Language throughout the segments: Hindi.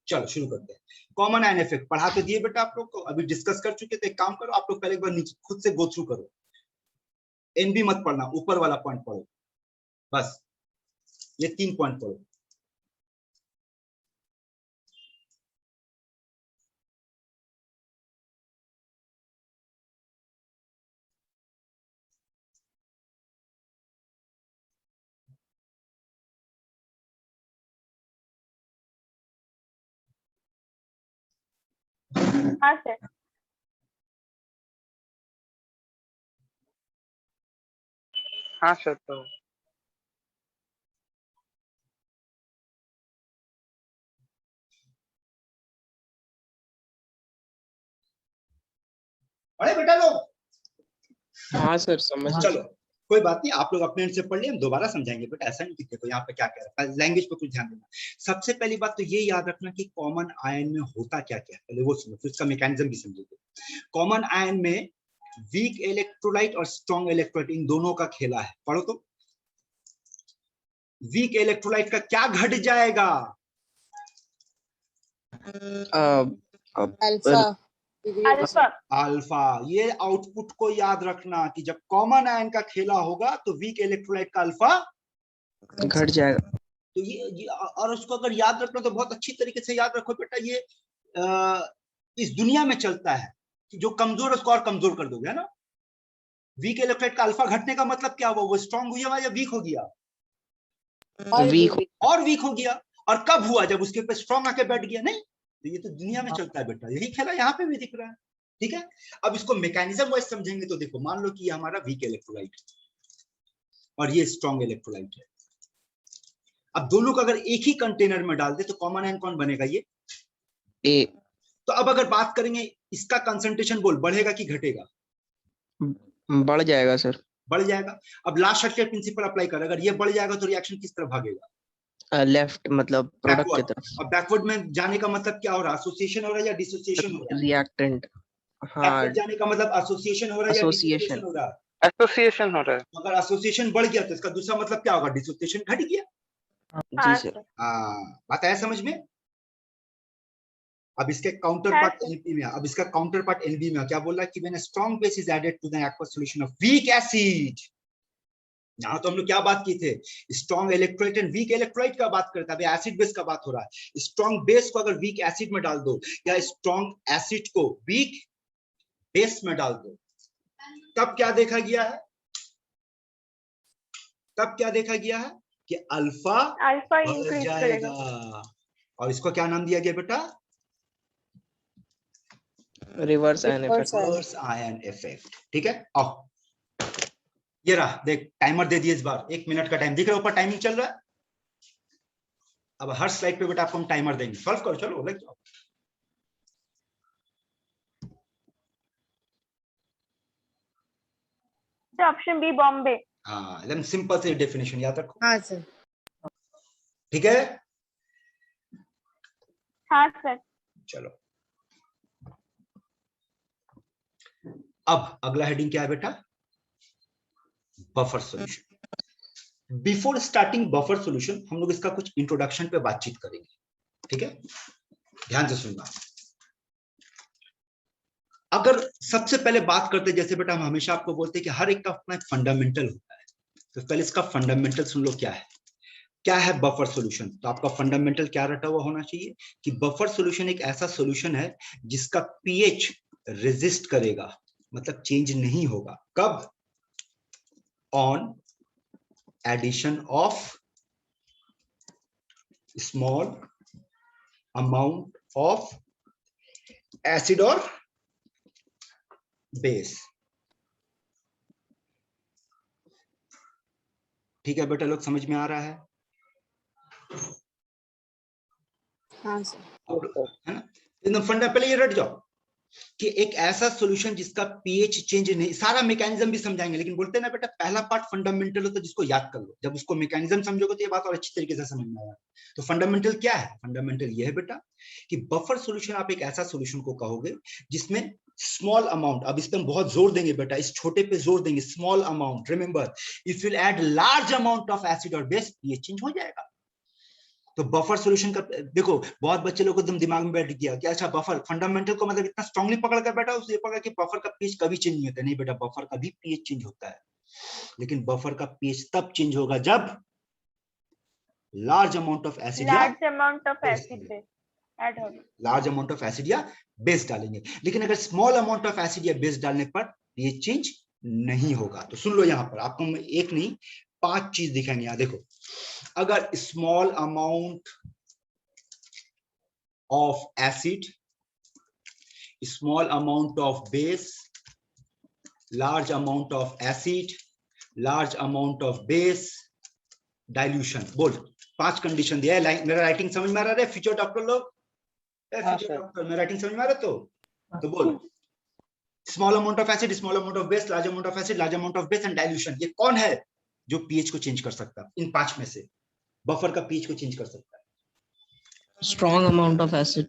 चलो शुरू करते हैं। कॉमन आयन इफेक्ट पढ़ा तो दिए बेटा आप लोग को, अभी डिस्कस कर चुके, तो एक काम करो आप लोग पहले एक बार नीचे खुद से गो थ्रू करो, एनबी मत पढ़ना, ऊपर वाला पॉइंट पढ़ो बस, ये 3 पॉइंट पढ़ो। हाँ सर। हाँ सर। तो अरे बेटा लोग, हाँ सर समझ। चलो कोई बात नहीं, आप लोग अपने एंड से पढ़ लिया, हम दोबारा समझाएंगे बेटा, ऐसा नहीं कि देखो यहाँ पे क्या कह रहा है, लैंग्वेज पे कुछ ध्यान देना। सबसे पहली बात तो ये याद रखना कि कॉमन आयन में होता क्या क्या है, पहले वो सुनो, फिर उसका मैकेनिज्म भी समझेंगे। कॉमन आयन में वीक इलेक्ट्रोलाइट और स्ट्रॉन्ग इलेक्ट्रोलाइट, इन दोनों का खेला है, पढ़ो तो। वीक इलेक्ट्रोलाइट का क्या घट जाएगा? अल्फा। अल्फा। अल्फा। ये आउटपुट को याद रखना कि जब कॉमन आयन का खेला होगा तो वीक इलेक्ट्रोलाइट का अल्फा घट जाएगा। तो ये और उसको अगर याद रखना तो बहुत अच्छी तरीके से याद रखो बेटा, ये इस दुनिया में चलता है कि जो कमजोर है उसको और कमजोर कर दोगे, है ना। वीक इलेक्ट्रोलाइट का अल्फा घटने का मतलब क्या हुआ, वो स्ट्रांग हुआ या वीक हो गया? वीक और वीक हो गया। और कब हुआ? जब उसके ऊपर स्ट्रांग आके बैठ गया। नहीं, तो ये तो दुनिया में चलता है बेटा, यही खेला यहाँ पे भी दिख रहा है, ठीक है। अब इसको मैकेनिज्म वाइज समझेंगे तो देखो, मान लो कि ये हमारा वीक इलेक्ट्रोलाइट और ये स्ट्रांग इलेक्ट्रोलाइट है। अब दोनों को अगर एक ही कंटेनर में डाल दे तो कॉमन आयन कौन बनेगा? ये ए। तो अब अगर बात करेंगे इसका कंसंट्रेशन, बोल बढ़ेगा कि घटेगा? बढ़ जाएगा सर। बढ़ जाएगा। अब लास्ट शर्ट के प्रिंसिपल अप्लाई कर, अगर ये बढ़ जाएगा तो रिएक्शन किस तरफ भागेगा? लेफ्ट, मतलब प्रोडक्ट की तरफ। अब बैकवर्ड में जाने का मतलब क्या हो रहा है? एसोसिएशन हो रहा है या डिसोसिएशन हो रहा है? रिएक्टेंट। हाँ, बैकवर्ड जाने का मतलब एसोसिएशन हो रहा है या डिसोसिएशन हो रहा है? एसोसिएशन हो रहा है। अगर एसोसिएशन बढ़ गया तो इसका दूसरा मतलब क्या होगा? डिसोसिएशन घट गया। जी सर। बात आया समझ में? अब इसके काउंटर पार्ट एनपी में, अब इसका काउंटर पार्ट एनबी में क्या बोल रहा है कि when a strong base is added to the aqueous solution of weak acid. यहां तो हम लोग क्या बात की थे? Strong electrolyte and weak electrolyte का बात करता है, अभी एसिड बेस का बात हो रहा है। स्ट्रांग बेस को अगर वीक एसिड में डाल दो या स्ट्रांग एसिड को वीक बेस में डाल दो, तब क्या देखा गया है? तब क्या देखा गया है कि अल्फा बढ़ जाएगा। और इसको क्या नाम दिया गया बेटा? Reverse ion effect. Reverse ion effect, ठीक है। आओ, ये रहा, देख टाइमर दे दिए इस बार, 1 मिनट का टाइम दिख रहा है ऊपर, टाइमिंग चल रहा है। अब हर स्लाइड पे बेटा आपको हम टाइमर देंगे, सॉल्व करो, चलो लग जाओ। Option B Bombay. हाँ, एकदम सिंपल से डेफिनेशन याद रखो। हाँ सर। ठीक है, हाँ सर। चलो अब अगला हेडिंग क्या है बेटा? Buffer solution. Before starting buffer solution हम लोग इसका कुछ इंट्रोडक्शन पे बातचीत करेंगे, ठीक है, ध्यान से सुनना। अगर सबसे पहले बात करते, जैसे बेटा हम हमेशा आपको बोलते हैं कि हर एक का अपना एक फंडामेंटल होता है, तो पहले इसका फंडामेंटल सुन लो क्या है। क्या है बफर सॉल्यूशन? तो आपका फंडामेंटल क्या रटा हुआ होना चाहिए कि बफर सॉल्यूशन एक ऐसा सॉल्यूशन है जिसका पीएच रेजिस्ट करेगा, मतलब चेंज नहीं होगा। कब? On addition of small amount of acid और बेस। ठीक है बेटा, लोग समझ में आ रहा है? हाँ सर। है ना? एकदम फंडा, पहले ये रट जाओ कि एक ऐसा सॉल्यूशन जिसका पीएच चेंज नहीं, सारा मैकेनिज्म भी समझाएंगे, लेकिन बोलते हैं ना बेटा पहला पार्ट फंडामेंटल होता है जिसको याद कर लो, जब उसको मैकेनिज्म समझोगे तो ये बात और अच्छी तरीके से समझ में आएगा। तो फंडामेंटल क्या है? फंडामेंटल ये है बेटा कि बफर सॉल्यूशन आप एक ऐसा सॉल्यूशन को कहोगे जिसमें स्मॉल अमाउंट, अब इस पर हम बहुत जोर देंगे बेटा, इस छोटे पे जोर देंगे, small amount. Remember, if you add large amount of acid और बेस, ये चेंज हो जाएगा। तो बफर सॉल्यूशन का देखो, बहुत बच्चे लोग को एकदम दिमाग में बैठ गया कि अच्छा बफर फंडामेंटल को मतलब इतना स्ट्रांगली पकड़ कर बैठा, उसे पकड़ कि बफर का पीएच कभी चेंज नहीं होता। नहीं बेटा, बफर का भी पीएच चेंज होता है, लेकिन बफर का पीएच तब चेंज होगा जब लार्ज अमाउंट ऑफ एसिड या large amount of acid add होगा। लार्ज अमाउंट ऑफ एसिड या बेस डालेंगे। लेकिन अगर स्मॉल अमाउंट ऑफ एसिड या बेस डालने पर पीएच चेंज नहीं होगा। तो सुन लो, यहां पर आपको हम एक नहीं 5 चीज दिखाएंगे। यहां देखो, अगर small amount of acid, small amount of base, large amount of acid, large amount of base, dilution, बोल 5 कंडीशन दिया है। मेरा राइटिंग समझ में आ रहा है फ्यूचर डॉक्टर लोग? मेरा राइटिंग समझ में आ रहा है? तो बोल, small amount of acid, small amount of base, large amount of acid, large amount of base and dilution. ये कौन है जो पीएच को चेंज कर सकता है? इन 5 में से बफर का पीएच को चेंज कर सकता है? Strong amount of acid.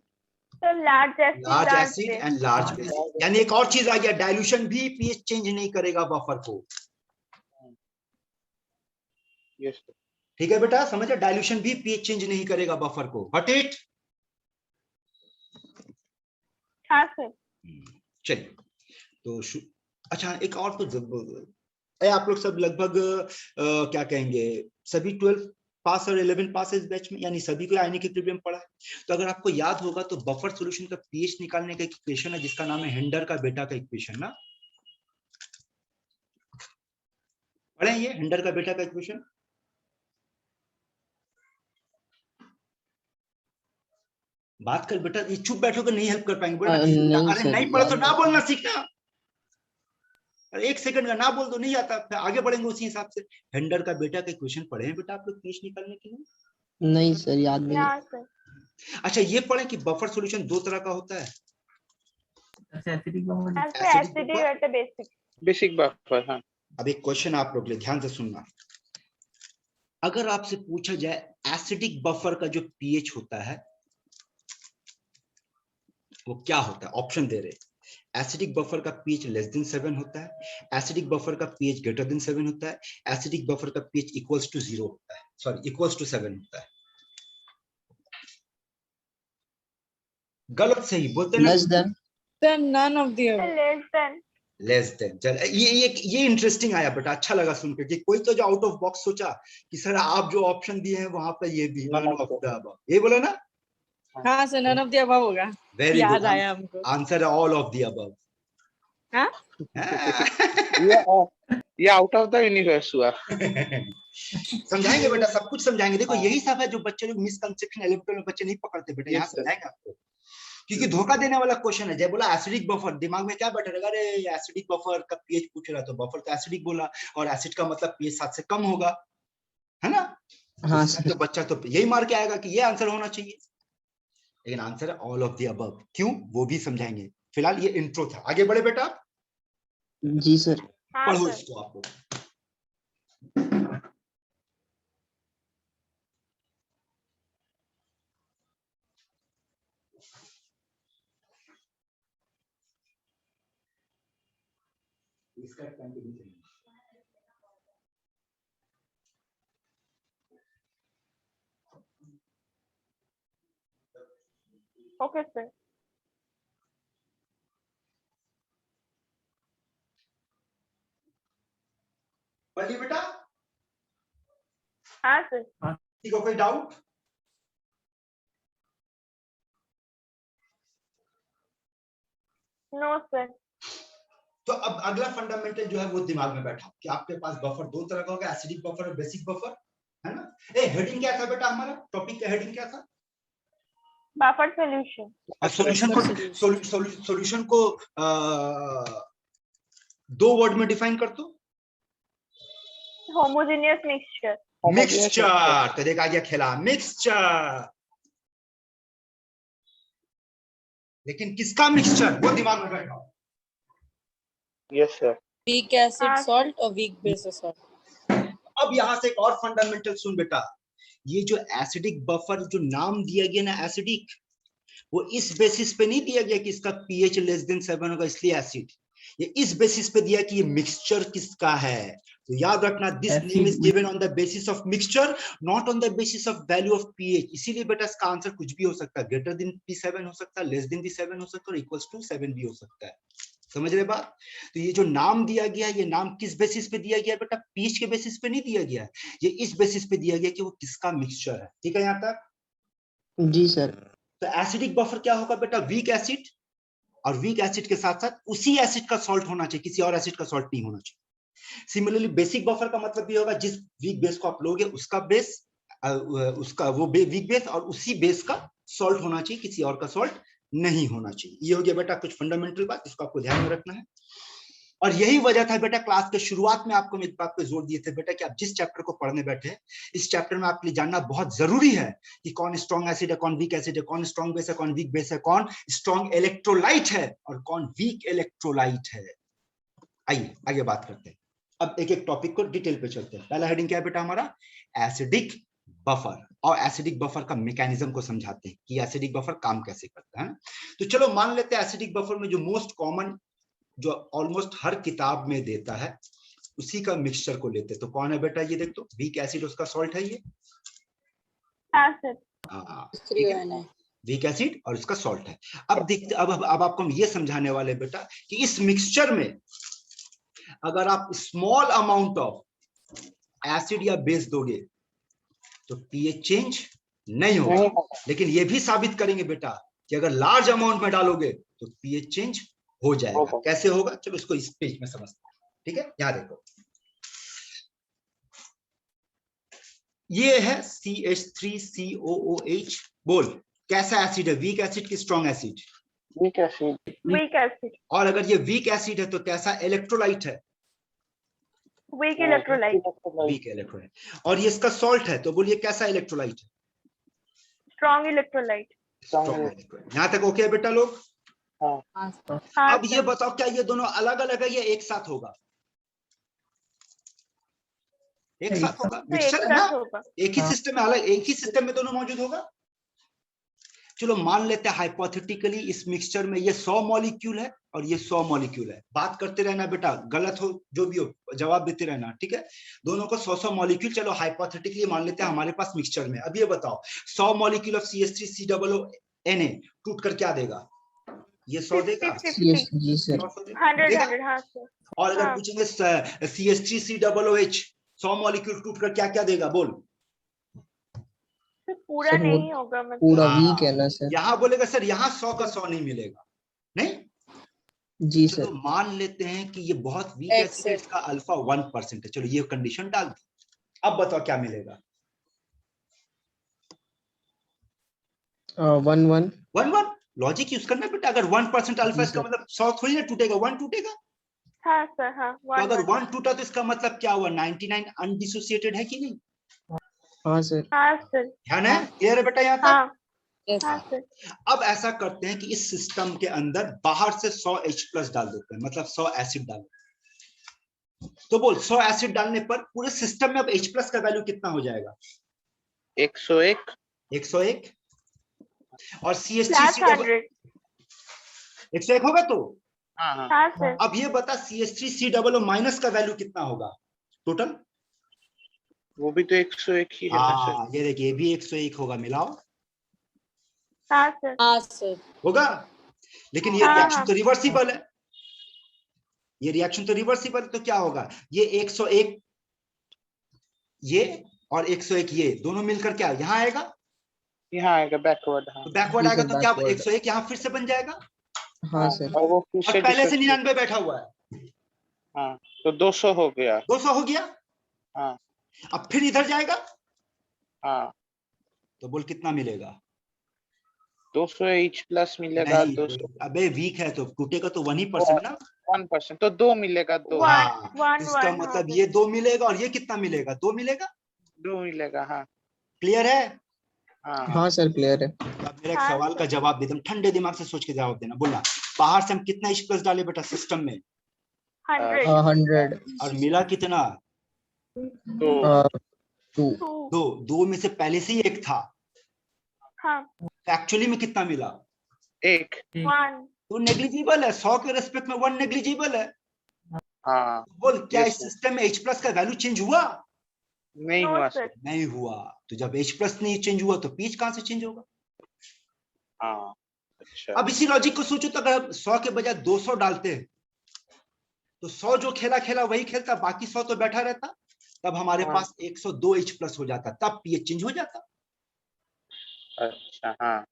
तो large acid and large base. यानी एक और चीज आ गया, डाइल्यूशन भी पीएच चेंज नहीं करेगा बफर को। यस ठीक है बेटा, समझे? डाइल्यूशन भी पीएच चेंज नहीं करेगा बफर को। Got it? हाँ सर। चलिए, तो अच्छा एक और तो आप लोग सब लगभग क्या कहेंगे, सभी 12 पास और 11 पास इस बैच में, यानी सभी को आईने की प्रीमियम पढ़ा है। तो अगर आपको याद होगा तो बफर सॉल्यूशन का पीएच निकालने का इक्वेशन है जिसका नाम है हेंडर का बेटा का इक्वेशन ना। पढ़े ये हेंडर का बेटा का इक्वेशन? बात कर बेटा, ये चुप बैठोगे नहीं हेल्प कर पाएंगे। अरे नहीं पढ़ा तो ना बोलना सीखना। अरे 1 सेकंड का ना बोल दो, नहीं आता, फिर आगे बढ़ेंगे उसी हिसाब से। हेंडर का बेटा का इक्वेशन पढ़े हैं बेटा आप लोग पीएच निकालने के लिए? नहीं सर, याद नहीं। ना सर। अच्छा ये पढ़े कि बफर सॉल्यूशन 2 तरह का होता है। एसिडिक और बेसिक। Basic buffer. हाँ, अब एक क्वेश्चन आप लोग ले ध्यान से सुनना। अगर आपसे पूछा जाए एसिडिक बफर का जो पीएच होता है वो क्या होता है, ऑप्शन दे रहे। एसिडिक बफर का पीएच लेस देन 7 होता है, एसिडिक बफर का पीएच ग्रेटर देन 7 होता है, एसिडिक बफर का पीएच इक्वल्स टू 0 होता है, सॉरी इक्वल्स टू 7 होता है। गलत सही बोलते ना? Less than. Then none of the above. Less than. चल ये इंटरेस्टिंग आया बेटा, अच्छा लगा सुनकर कि कोई तो जो आउट ऑफ बॉक्स सोचा कि सर आप जो ऑप्शन दिए हैं वहां पे ये भी नन ऑफ द अबव, ये बोला ना? हाँ sir, none of the above होगा। वेरी याद गुड, आया हमको। आंसर है ऑल ऑफ द अबव। हाँ? ये आउट ऑफ द यूनिवर्स हुआ। समझाएंगे बेटा, सब कुछ समझाएंगे। देखो यही सब है जो बच्चे लोग मिसकंसेप्शन 11 में बच्चे नहीं पकड़ते बेटा, यहाँ समझाएंगे आपको। क्योंकि धोखा देने वाला क्वेश्चन है। जब बोला एसिडिक बफर, दिमाग में क्या बैठा रहेगा, अरे एसिडिक बफर का पीएच पूछ रहा तो बफर तो एसिडिक बोला, और एसिड का मतलब पीएच 7 से कम होगा, है ना? हाँ तो बच्चा तो यही मार के आएगा कि ये आंसर होना चाहिए, लेकिन आंसर है ऑल ऑफ द अबव। क्यों, वो भी समझाएंगे। फिलहाल ये इंट्रो था, आगे बढ़े बेटा। जी सर। हाँ पढ़ो सर। इसको आप लोग। इसका कंटिन्यू करेंगे। Okay sir. पढ़ लिया बेटा? हाँ सर। किसी को कोई डाउट? No sir. तो अब अगला फंडामेंटल जो है वो दिमाग में बैठा कि आपके पास बफर 2 तरह का होगा, एसिडिक बफर और बेसिक बफर, है ना? हेडिंग क्या था बेटा, हमारा टॉपिक का हेडिंग क्या था? Buffer solution. सॉल्यूशन को 2 वर्ड में डिफाइन कर दो। Homogeneous mixture. मिक्सचर, तो देखा गया खेला मिक्सचर। लेकिन किसका मिक्सचर, वो दिमाग में बैठा। Yes sir. Weak acid salt और weak base salt। अब यहां से एक और फंडामेंटल सुन बेटा, ये जो एसिडिक बफर जो नाम दिया गया ना एसिडिक, वो इस बेसिस पे नहीं दिया गया कि इसका पीएच लेस देन 7 होगा इसलिए एसिड। ये इस बेसिस पे दिया कि ये मिक्सचर किसका है, तो याद रखना, this name is given on the basis of mixture, not on the basis of value of pH. इसीलिए बेटा इसका आंसर कुछ भी हो सकता है, ग्रेटर देन P7 हो सकता है, लेस देन P7 हो सकता है, और इक्वल्स टू 7 भी हो सकता है। समझ रहे बात? तो ये जो नाम दिया गया है, ये नाम किस बेसिस पे दिया गया है बेटा? पीएच के बेसिस पे नहीं दिया गया है, ये इस बेसिस पे दिया गया कि वो किसका मिक्सचर है। ठीक है यहाँ तक? जी सर। तो एसिडिक बफर क्या होगा बेटा? वीक एसिड, और वीक एसिड के साथ साथ उसी एसिड का सॉल्ट होना चाहिए, किसी और एसिड का सॉल्ट नहीं होना चाहिए। सिमिलरली बेसिक बफर का मतलब ये होगा जिस वीक बेस को आप लोगे उसका बेस, उसका वो वीक बेस और उसी बेस का सॉल्ट होना चाहिए, किसी और का सॉल्ट नहीं होना चाहिए। ये हो गया बेटा कुछ फंडामेंटल बात, इसको आपको ध्यान में रखना है। और यही वजह था बेटा क्लास के शुरुआत में आपको इस बात पे जोर दिए थे बेटा कि आप जिस चैप्टर को पढ़ने बैठे हैं, इस चैप्टर में आपके लिए जानना बहुत जरूरी है कि कौन स्ट्रॉन्ग एसिड है, कौन वीक एसिड है, कौन स्ट्रॉन्ग बेस है, कौन वीक बेस है, कौन स्ट्रॉन्ग इलेक्ट्रोलाइट है और कौन वीक इलेक्ट्रोलाइट है। आइए आगे बात करते हैं। अब एक एक टॉपिक को डिटेल पे चलते हैं। पहला हेडिंग क्या है बेटा हमारा? एसिडिक बफर, और एसिडिक बफर का मैकेनिज्म को समझाते हैं कि एसिडिक बफर काम कैसे करता है। तो चलो मान लेते हैं एसिडिक बफर में जो मोस्ट कॉमन, जो ऑलमोस्ट हर किताब में देता है, उसी का मिक्सचर को लेते हैं। तो कौन है बेटा? ये देख, तो वीक एसिड उसका सॉल्ट है ये, हाँ ठीक है, वीक एसिड और इसका सॉल्ट है। अब देखते, अब आपको हम ये समझाने वाले बेटा कि इस मिक्सचर में अगर आप स्मॉल अमाउंट ऑफ एसिड या बेस दोगे तो पीएच चेंज नहीं होगा, लेकिन ये भी साबित करेंगे बेटा कि अगर लार्ज अमाउंट में डालोगे तो पीएच चेंज हो जाएगा। कैसे होगा? चलो इसको इस पेज में समझते हैं। ठीक है, यहां देखो, ये है CH3COOH। बोल, कैसा एसिड है? वीक एसिड की strong acid? Weak acid. Weak acid. और अगर ये वीक एसिड है तो कैसा इलेक्ट्रोलाइट है? Weak electrolyte. Weak electrolyte. और ये इसका सॉल्ट है तो बोलिए कैसा इलेक्ट्रोलाइट है? Strong electrolyte. Strong electrolyte. यहां तक ओके है बेटा लोग? अब ये बताओ, क्या ये दोनों अलग अलग है या एक साथ होगा? एक साथ होगा, मिक्सचर है ना, एक ही सिस्टम में, अलग एक ही सिस्टम में दोनों मौजूद होगा। चलो मान लेते हैं हाइपोथेटिकली इस मिक्सचर में ये 100 मॉलिक्यूल है और ये 100 मॉलिक्यूल है। बात करते रहना बेटा, गलत हो जो भी हो जवाब देते रहना, ठीक है? दोनों को 100 मॉलिक्यूल, चलो हाइपोथेटिकली मान लेते हैं हमारे पास मिक्सचर में। अब ये बताओ 100 मॉलिक्यूल ऑफ CH3COONA टूट कर क्या देगा? ये 100 देगा? जी सर। 100 हाँ सर। और अगर पूछेंगे CH3COOH 100 मॉलिक्यूल टूट कर क्या क्या देगा? बोल। पूरा नहीं होगा मतलब। पूरा वीक है ना सर? यहाँ बोलेगा सर यहाँ 100 का 100 नहीं मिलेगा, नहीं जी सर। सर। मान लेते हैं कि ये बहुत वीक एसिड का अल्फा 1% है। चलो ये कंडीशन डाल दी। अब बताओ क्या मिलेगा? 1 लॉजिक यूज करना बेटा। अगर 1% अल्फा, इसका मतलब 100 थोड़ी ना टूटेगा, 1 टूटेगा। हाँ सर हाँ। तो अगर 1 टूटा तो इसका मतलब क्या हुआ? 99 अनडिसोसिएटेड है कि नहीं? हाँ सर। हाँ सर। ध्यान है? क्लियर है बेटा यहाँ तक? हाँ हाँ सर। अब ऐसा करते हैं कि इस सिस्टम के अंदर बाहर से 100 H+ डाल देते हैं, मतलब 100 एसिड डाल देते हैं। तो बोल 100 एसिड डालने पर पूरे सिस्टम में अब H+ का वैल्यू कितना हो जाएगा? 101। 101। और CH3 101 होगा तो हाँ सर। अब ये बता CH3COO माइनस का वैल्यू कितना होगा टोटल? वो भी तो 101 ही है ना सर। ये देखिए, ये भी 101 होगा, मिलाओ। हाँ सर। होगा, लेकिन ये रिएक्शन तो रिवर्सिबल है। ये रिएक्शन तो रिवर्सिबल, तो क्या होगा? ये 101 ये और 101 ये दोनों मिलकर क्या यहाँ आएगा? यहाँ आएगा बैकवर्ड। हाँ तो बैकवर्ड आएगा तो क्या 101 यहाँ फिर से बन जाएगा? हाँ सर। और वो और पहले से 99 बैठा हुआ है। हाँ तो 200 हो गया। 200 हो गया। हाँ अब फिर इधर जाएगा। हाँ तो बोल कितना मिलेगा? 200 H+ मिलेगा। 200 अबे वीक है तो टूटेगा तो 1% ना। 1% तो 2 मिलेगा। 2 इसका मतलब ये 2 मिलेगा और ये कितना मिलेगा? 2 मिलेगा। 2 मिलेगा। हाँ क्लियर है? हाँ सर क्लियर है। अब मेरा एक सवाल का जवाब दे, तुम ठंडे दिमाग से सोच के जवाब देना। बोलना बाहर से हम कितना H+ डाले बेटा सिस्टम में? 100। और मिला कितना? 2 में से पहले से ही 1 था। एक्चुअली में कितना मिला? 1। तो नेग्लिजिबल है, 100 के रेस्पेक्ट में 1 नेग्लिजिबल है। हाँ बोल क्या yes, इस sir. सिस्टम में H प्लस का वैल्यू चेंज हुआ? नहीं No, हुआ sir. सर। नहीं हुआ। तो जब H प्लस नहीं चेंज हुआ तो पीएच कहां से चेंज होगा? हाँ अच्छा। अब इसी लॉजिक को सोचो, तो अगर हम 100 के बजाय 200 डालते हैं तो 100 जो खेला खेला वही खेलता, बाकी 100 तो बैठा रहता, तब हमारे हाँ। पास 102 H प्लस हो जाता, तब पीएच चेंज हो जाता। अच्छा हाँ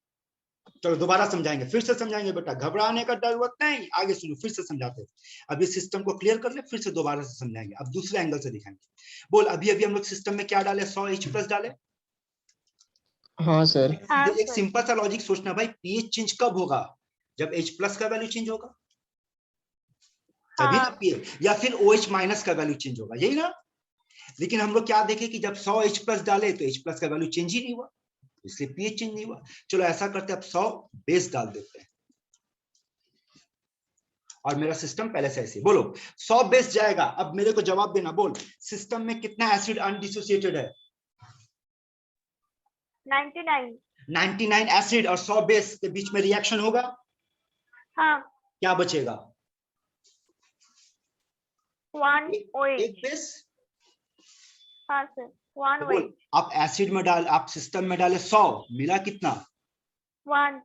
चलो दोबारा समझाएंगे, फिर से समझाएंगे बेटा, घबराने का जरूरत नहीं, आगे सुनो फिर से समझाते हैं। अभी सिस्टम को क्लियर कर ले, फिर से दोबारा से समझाएंगे, अब दूसरे एंगल से दिखाएंगे। बोल, अभी अभी हम लोग सिस्टम में क्या डाले? 100 H प्लस डाले। हाँ सर। हाँ, एक sir. सिंपल सा लॉजिक सोचना भाई, पीएच चेंज कब होगा? जब H प्लस का वैल्यू चेंज होगा तभी ना हाँ. पीएच, या फिर OH माइनस का वैल्यू चेंज होगा, यही ना। लेकिन हम लोग क्या देखे कि जब 100 H प्लस डाले तो H प्लस का वैल्यू चेंज ही नहीं हुआ, इसलिए पीएच चेंज नहीं हुआ। चलो ऐसा करते हैं, अब 100 बेस डाल देते हैं, और मेरा सिस्टम पहले से ऐसे, बोलो 100 बेस जाएगा। अब मेरे को जवाब देना, बोल सिस्टम में कितना एसिड अनडिसोसिएटेड है? 99. 99 एसिड और 100 बेस के बीच में रिएक्शन होगा, हाँ. क्या बचेगा? 1 एक OH. बेस। हाँ sir. 1 तो बोल, OH. आप एसिड में डाल, आप सिस्टम में डाले 100, मिला कितना? 1.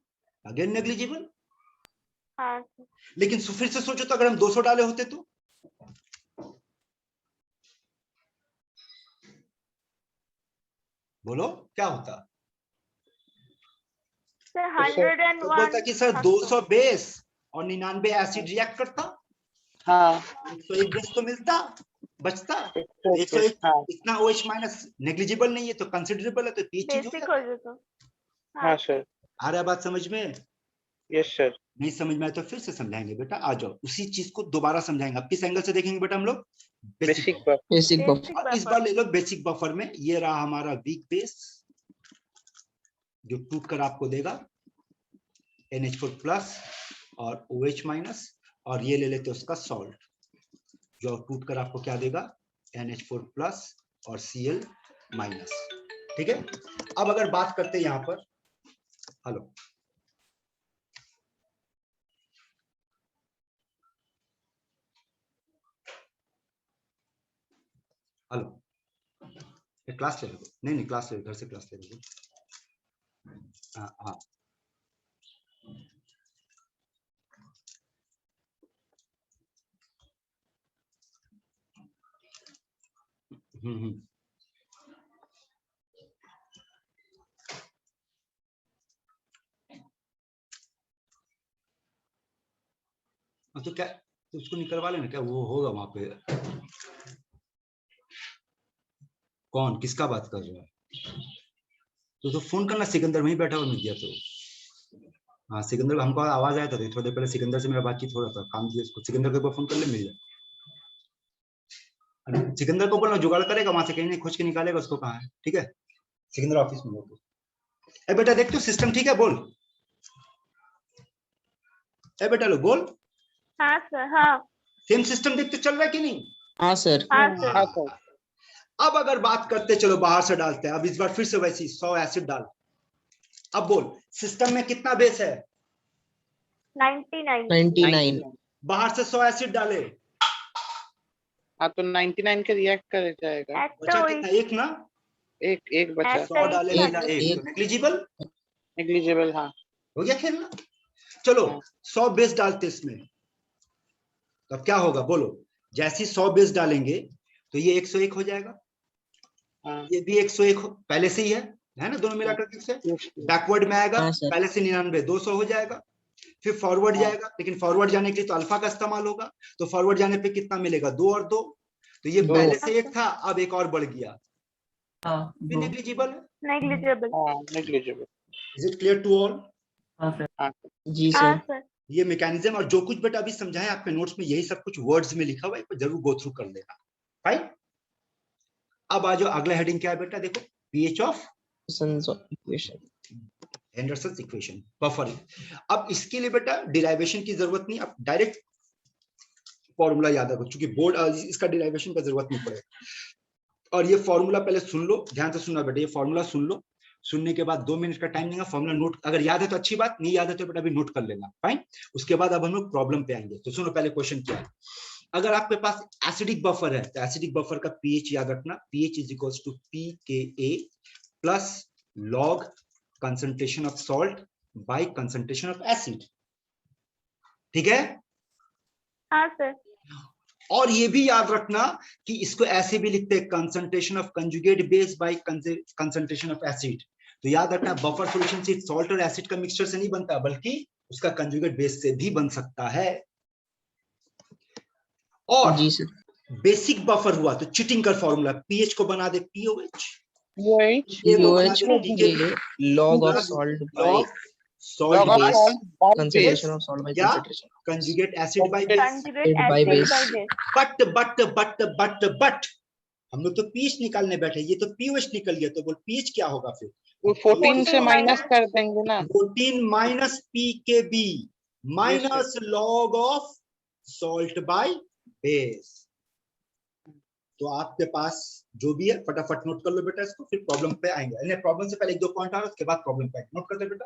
Again negligible. हाँ sir. लेकिन फिर से सोचो, तो अगर हम 200 डाले होते तो? बोलो क्या होता? Sir, sir, 101. तो बोलता कि सर 200 बेस और 99 एसिड रिएक्ट करता, हाँ 101 बेस तो मिलता, बचता। 101 101 हाँ इतना OH माइनस नेग्लिजिबल नहीं है तो कंसिडरेबल है, तो पीएच चेंज हो बेसिक जाता। हो जाता. हाँ सर आ रहा है बात समझ में? Yes sir. नहीं समझ में आए तो फिर से समझाएंगे बेटा, आ जाओ उसी चीज को दोबारा समझाएंगे। अब किस एंगल से देखेंगे बेटा हम लोग? Basic basic. पर बेसिक बफ। बेसिक अब इस बार ले लो बेसिक बफर में, ये रहा हमारा वीक बेस जो टूट कर आपको देगा NH4 प्लस और OH माइनस, और ये ले लेते उसका सॉल्ट जो टूट कर आपको क्या देगा? NH4 प्लस और Cl माइनस। ठीक है, अब अगर बात करते हैं यहां पर, हेलो हेलो, क्लास ले लो, नहीं क्लास ले लो, घर से क्लास ले लो। हाँ हाँ हम्म। तो क्या, तो उसको निकलवा लेना, क्या वो होगा वहां पे? कौन किसका बात कर रहा है? तो फोन करना, सिकंदर वहीं बैठा हुआ मिल गया तो। हाँ सिकंदर, हमको आवाज आया था, तो थोड़ी देर पहले सिकंदर से मेरा बातचीत हो रहा था, काम दिया उसको, सिकंदर को फोन कर ले, मिल जाए। सिकंदर को बोलना जुगाड़ करेगा, वहां से कहीं नहीं खोज के निकालेगा उसको कहाँ है। ठीक है, सिकंदर ऑफिस में हो। ए बेटा देख तो सिस्टम ठीक है, बोल ए बेटा लो बोल। हाँ सर. हाँ. सेम सिस्टम देखते चल रहा है कि नहीं? हाँ सर। हाँ सर. हाँ सर अब अगर बात करते, चलो बाहर से डालते हैं, अब इस बार फिर से वैसी 100 एसिड डाल। अब बोल सिस्टम में कितना बेस है? 99. 99। बाहर से 100 एसिड डाले, हाँ तो 99 के रिएक्ट कर जाएगा। बचा कितना? एक ना, एक बचा। 100 डाले एक मिला एक, तो नेग्लिजिबल नेग्लिजिबल हाँ। हो गया खेलना। चलो 100 बेस डालते इसमें, तो अब क्या होगा बोलो? जैसे 100 बेस डालेंगे तो ये 101 हो जाएगा, हाँ ये भी 101 पहले से ही है ना, दोनों मिलाकर के से बैकवर्ड में आएगा, हाँ, सर। पहले से 99 200 हो जाएगा, फिर फॉरवर्ड हाँ। जाएगा, लेकिन फॉरवर्ड जाने के लिए तो अल्फा का इस्तेमाल होगा, तो फॉरवर्ड जाने पे कितना मिलेगा? 2 और 2, तो ये दो। पहले से एक था, अब एक और बढ़ गया, हाँ, भी नेग्लिजिबल है। नेग्लिजिबल. हाँ negligible. Is it clear to all? हाँ जी हाँ सर। सर. ये मैकेनिज्म और जो कुछ बेटा अभी समझाए आपके नोट्स में, यही सब कुछ वर्ड्स में लिखा हुआ है, जरूर गो थ्रू कर लेना। फाइन, अब आ जाओ, अगला हेडिंग क्या है बेटा? देखो, pH of equation. Anderson's equation, buffer. अब इसके लिए बेटा डिराइवेशन की जरूरत नहीं, अब डायरेक्ट फॉर्मूला याद रखो, क्योंकि बोर्ड इसका डिराइवेशन का जरूरत नहीं पड़ेगा। और ये फॉर्मूला पहले सुन लो, ध्यान से सुनना बेटा, ये फॉर्मूला सुन लो, सुनने के बाद 2 मिनट का टाइम देगा, फॉर्मूला नोट, अगर याद है तो अच्छी बात, नहीं याद है तो बेटा अभी नोट कर लेना। फाइन, उसके बाद अब हम लोग प्रॉब्लम पे आएंगे। तो सुनो पहले क्वेश्चन क्या है। अगर आपके पास एसिडिक बफर है तो एसिडिक बफर का पीएच याद रखना, pH is equals to pKa plus log concentration of salt by concentration of acid. ठीक है? हाँ सर। और ये भी याद रखना कि इसको ऐसे भी लिखते हैं concentration of conjugate base by concentration of acid. तो याद रखना बफर सॉल्यूशन सिर्फ सॉल्ट और एसिड का मिक्सचर से नहीं बनता बल्कि उसका कंजुगेट बेस से भी बन सकता है। और जी सर। बेसिक बफर हुआ तो चीटिंग का फॉर्मूला पीएच को बना दे pOH, OH pOH log of salt by salt log of by salt by concentration base of salt by या concentration of base. Conjugate acid by base. Conjugate Acid by acid base. By base. But हम लोग तो पीएच निकालने बैठे, ये तो पीओएच निकल गया, तो बोल पीएच क्या होगा फिर? वो 14 से 14 माइनस कर देंगे ना। 14 minus pKb minus log of salt by base. तो आपके पास जो भी है फटाफट नोट कर लो बेटा इसको, फिर प्रॉब्लम पे आएंगे। प्रॉब्लम से पहले एक दो पॉइंट आ रहा है, उसके बाद प्रॉब्लम पे आएंगे। नोट कर ले बेटा।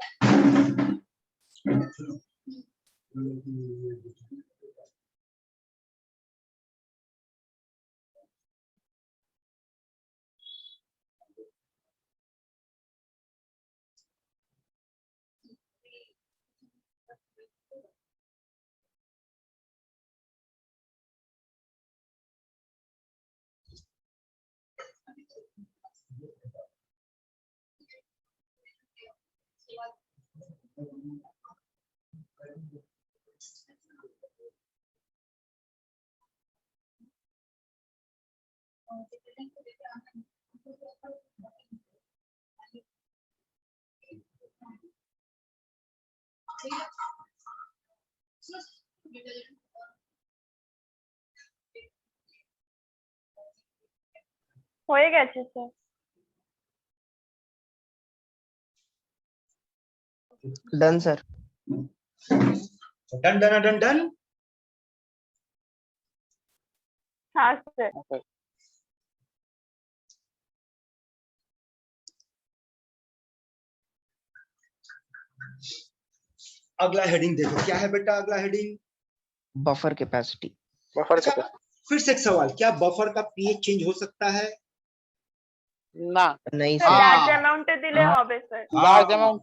হয়ে গেছে sir. Done sir. Done done done done. हाँ सर। अगला हेडिंग देखो क्या है बेटा, अगला हेडिंग Buffer capacity. बफर अच्छा, फिर से एक सवाल, क्या बफर का पीएच चेंज हो सकता है? ना। नहीं স্যার सर, লার্জ অ্যামাউন্টে দিলে হবে স্যার। लार्ज अमाउंट